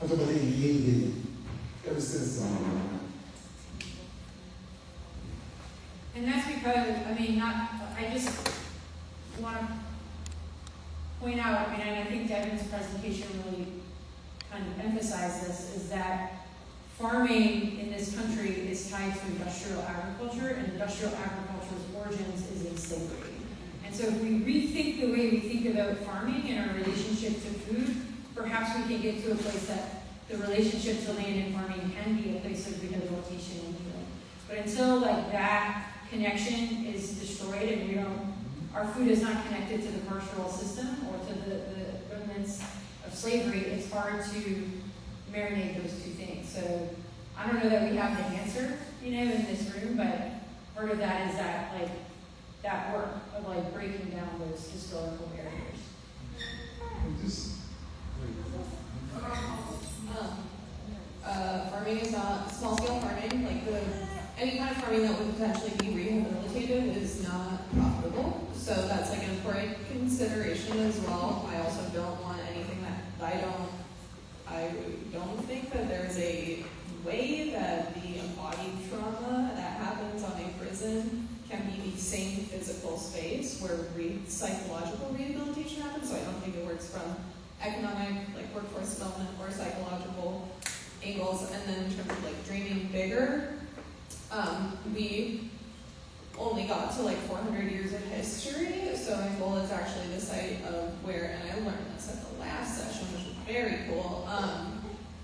I'm talking about they hated it ever since.
And that's because, I just want to point out, and I think Devin's presentation really kind of emphasized this, is that farming in this country is tied to industrial agriculture, and industrial agriculture's origins is in slavery. And so if we rethink the way we think about farming and our relationship to food, perhaps we can get to a place that the relationship to land and farming can be a place of rehabilitation and healing. But until that connection is destroyed and our food is not connected to the commercial system or to the remnants of slavery, it's hard to marinate those two things. So I don't know that we have the answer, in this room, but part of that is that work of breaking down those historical barriers.
Farming is not small-scale farming. Any kind of farming that would potentially be rehabilitated is not profitable. So that's an important consideration as well. I also don't want anything that I don't think that there's a way that the embodied trauma that happens on a prison can be the same physical space where psychological rehabilitation happens. So I don't think it works from economic, workforce development or psychological angles. And then in terms of dreaming bigger, we only got to 400 years of history. So Angola is actually the site of where, and I learned this at the last session, which was very cool.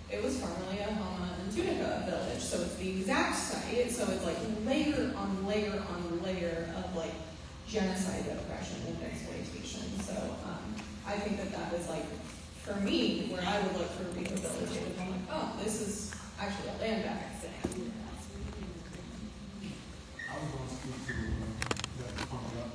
It was formerly a Homa and Tunica village. So it's the exact site. So it's layer on layer on layer of genocide, oppression, and exploitation. So I think that is for me, where I would look for rehabilitative. I'm oh, this is actually a land back thing.
I was going to speak to that point up.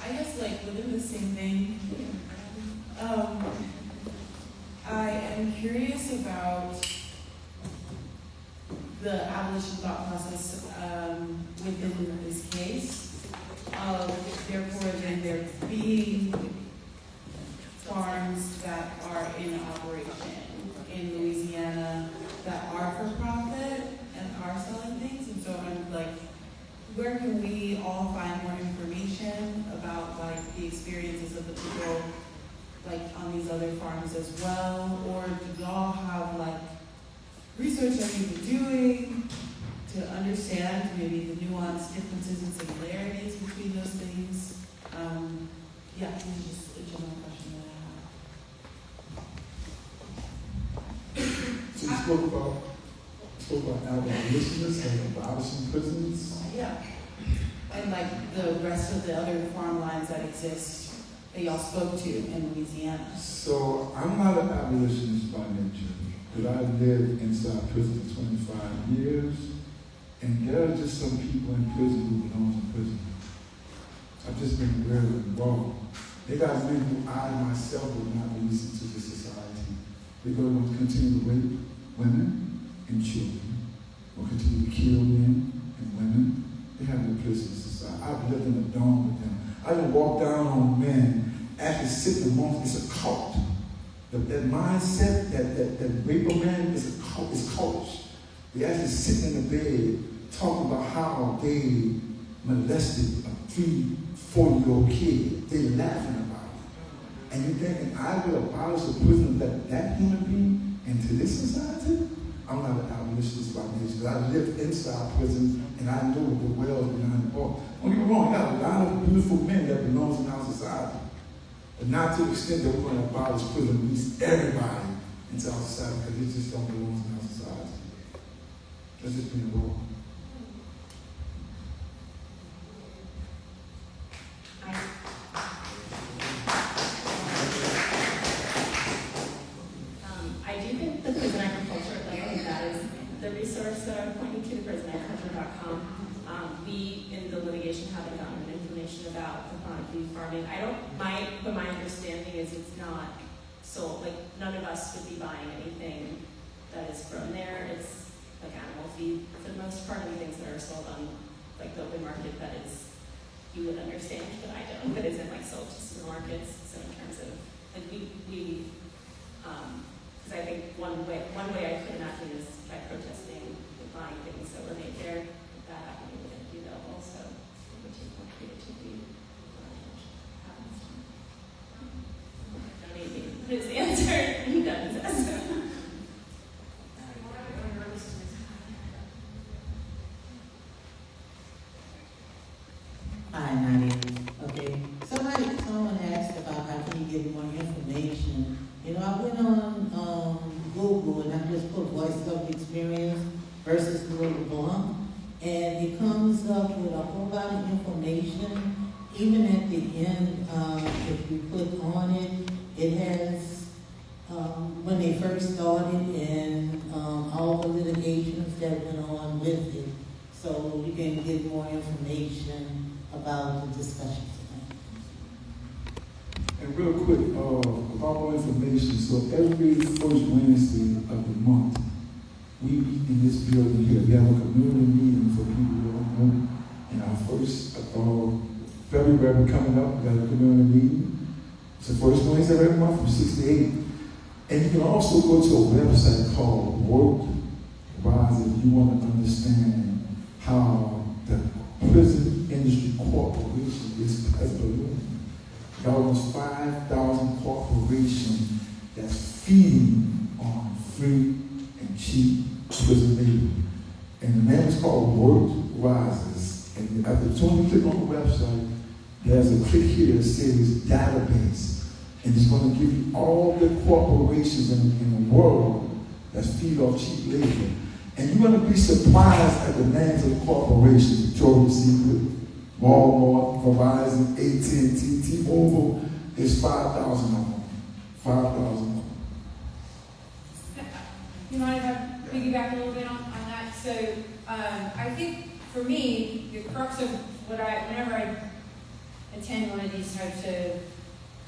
I guess within the same vein, I am curious about the abolition thought process within this case. Therefore, then there being farms that are in operation in Louisiana that are for profit and are selling things, and so I'm where can we all find more information about the experiences of the people on these other farms as well? Or do y'all have research that you've been doing to understand maybe the nuanced differences and similarities between those things? Yeah, this is just a general question that I have.
So you spoke about abolitionists and abolishing prisons.
Yeah. And the rest of the other farm lines that exist that y'all spoke to in Louisiana.
So I'm not an abolitionist by nature, but I lived inside prison for 25 years, and there are just some people in prison who belong to prison. I've just been very involved. They got men who I myself would not release into the society. They're going to continue to rape women and children, or continue to kill men and women. They have no place in society. I've lived in a dome with them. I can walk down on men, actually sit amongst, it's a cult. That mindset, that rape a man is a cult, is cultish. They actually sit in the bed talking about how they molested a 3-4-year-old kid. They're laughing about it. And you're thinking, I would abolish the prison of that human being into this society? I'm not an abolitionist by nature, because I lived inside prison and I know the wells behind the bar. Don't get me wrong, you got a lot of beautiful men that belongs in our society. But not to the extent that we're going to abolish prison and release everybody into our society, because it just don't belong in our society. That's just being wrong.
I do think the prison agriculture, like, I think that is the resource that I'm pointing to, prisonagriculture.com. We, in the litigation, haven't gotten information about the chronic beef farming. But my understanding is it's not sold, like, none of us would be buying anything that is grown there. It's like animal feed for the most part, and things that are sold on, like, the open market that is, you would understand, but I don't, but isn't, like, sold to supermarkets. So in terms of, like, because I think one way I could imagine is by protesting and buying things that were made there, that happening wouldn't be available, so it would take more creativity. Don't need me to put his answer, he does.
Hi, Nadia. Okay. Someone asked about how can you get more information. You know, I went on Google and I just put voice of experience versus blah, and it comes up with a whole lot of information. Even at the end, if you click on it, it has when they first started and all the litigations that went on with it. So you can get more information about the discussion tonight.
And real quick, about more information. So every first Wednesday of the month, we meet in this building here. We have a community meeting for people who don't know. And our first February coming up, we got a community meeting. It's the first Wednesday of every month from 6 to 8. And you can also go to a website called Work-Wise if you want to understand how the prison industry corporation is balloon. Got almost 5,000 corporations that's feeding on free and cheap prison labor. And the name is called Work Rises. And at the time you click on the website, there's a click here that says database. And it's going to give you all the corporations in the world that feed off cheap labor. And you're going to be surprised at the names of the corporations: Victoria's Secret, Walmart, Verizon, AT&T, T-Mobile. There's 5,000 of them. 5,000 of them.
You mind if I piggyback a little bit on that? So I think for me, the crux of whenever I attend one of these types of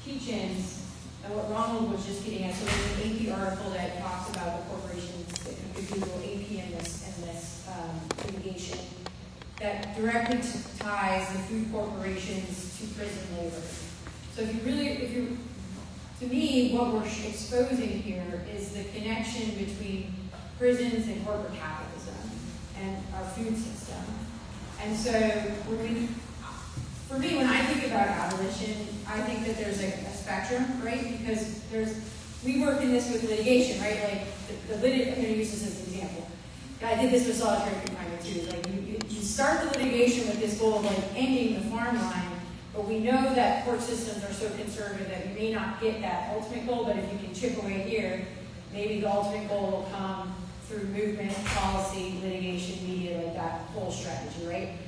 teach-ins, and what Ronald was just getting at, so there's an AP article that talks about the corporations, that you could Google AP in this litigation, that directly ties the food corporations to prison labor. So to me, what we're exposing here is the connection between prisons and corporate capitalism and our food system. And so for me, when I think about abolition, I think that there's a spectrum, right? Because we work in this with litigation, right? Like I'm going to use this as an example. I did this with solitary confinement too. Like you start the litigation with this goal of like ending the farm line, but we know that court systems are so conservative that you may not get that ultimate goal, but if you can chip away here, maybe the ultimate goal will come through movement, policy, litigation, media, like that whole strategy, right?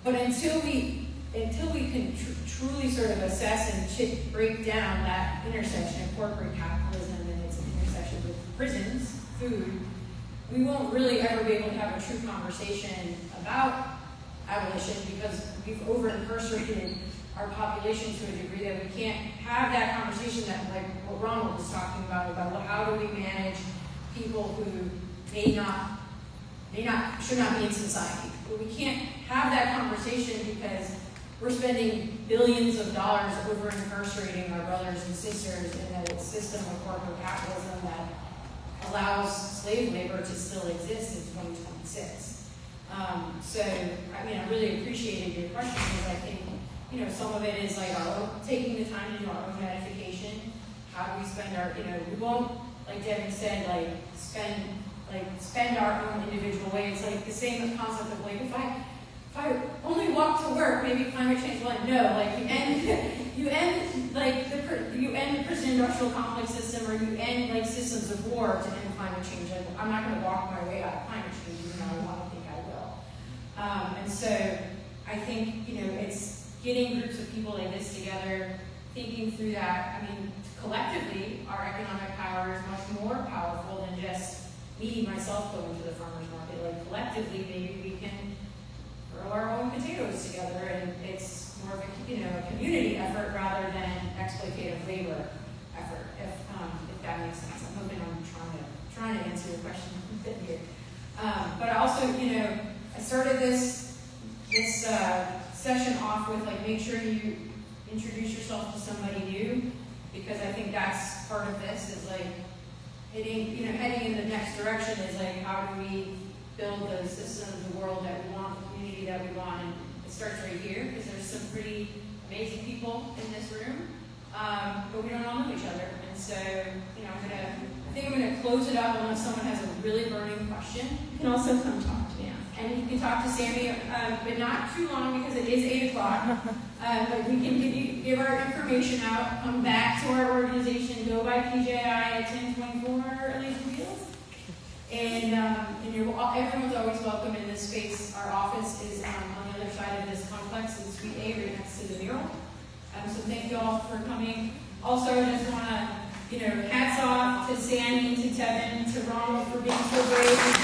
But until we can truly sort of assess and break down that intersection of corporate capitalism and its intersection with prisons, food, we won't really ever be able to have a true conversation about abolition because we've over-incarcerated our population to a degree that we can't have that conversation that, like what Ronald was talking about well, how do we manage people who should not be in society. But we can't have that conversation because we're spending billions of dollars over incarcerating our brothers and sisters in a system of corporate capitalism that allows slave labor to still exist in 2026. So, I mean, I really appreciated your question because I think, some of it is like taking the time to do our own edification. How do we spend we won't, like Devin said, like spend like spend our own individual way. It's like the same concept of like if I only walk to work, maybe climate change will end. No, like you end the prison industrial complex system, or you end like systems of war to end climate change. Like I'm not going to walk my way out of climate change, even though I don't think I will. And so I think it's getting groups of people like this together, thinking through that. I mean, collectively, our economic power is much more powerful than just me, myself, going to the farmer's market. Like collectively, maybe we can grow our own potatoes together, and it's more of a community effort rather than exploitative labor effort. If that makes sense, I'm hoping I'm trying to answer your question a bit here. But also, I started this session off with like make sure you introduce yourself to somebody new, because I think that's part of this is like heading in the next direction is like how do we build the system of the world that we want, the community that we want, and it starts right here because there's some pretty amazing people in this room, but we don't all know each other, and so I think I'm gonna close it up unless someone has a really burning question.
You can also come talk to me.
And you can talk to Sammy, but not too long because it is 8 o'clock. But we can give our information out, come back to our organization, go by PJI at 1024 Latham Fields. And everyone's always welcome in this space. Our office is on the other side of this complex in Suite A, right next to the mural. So thank you all for coming. Also, I just want to, hats off to Sandy, to Tevin, to Ronald for being so brave.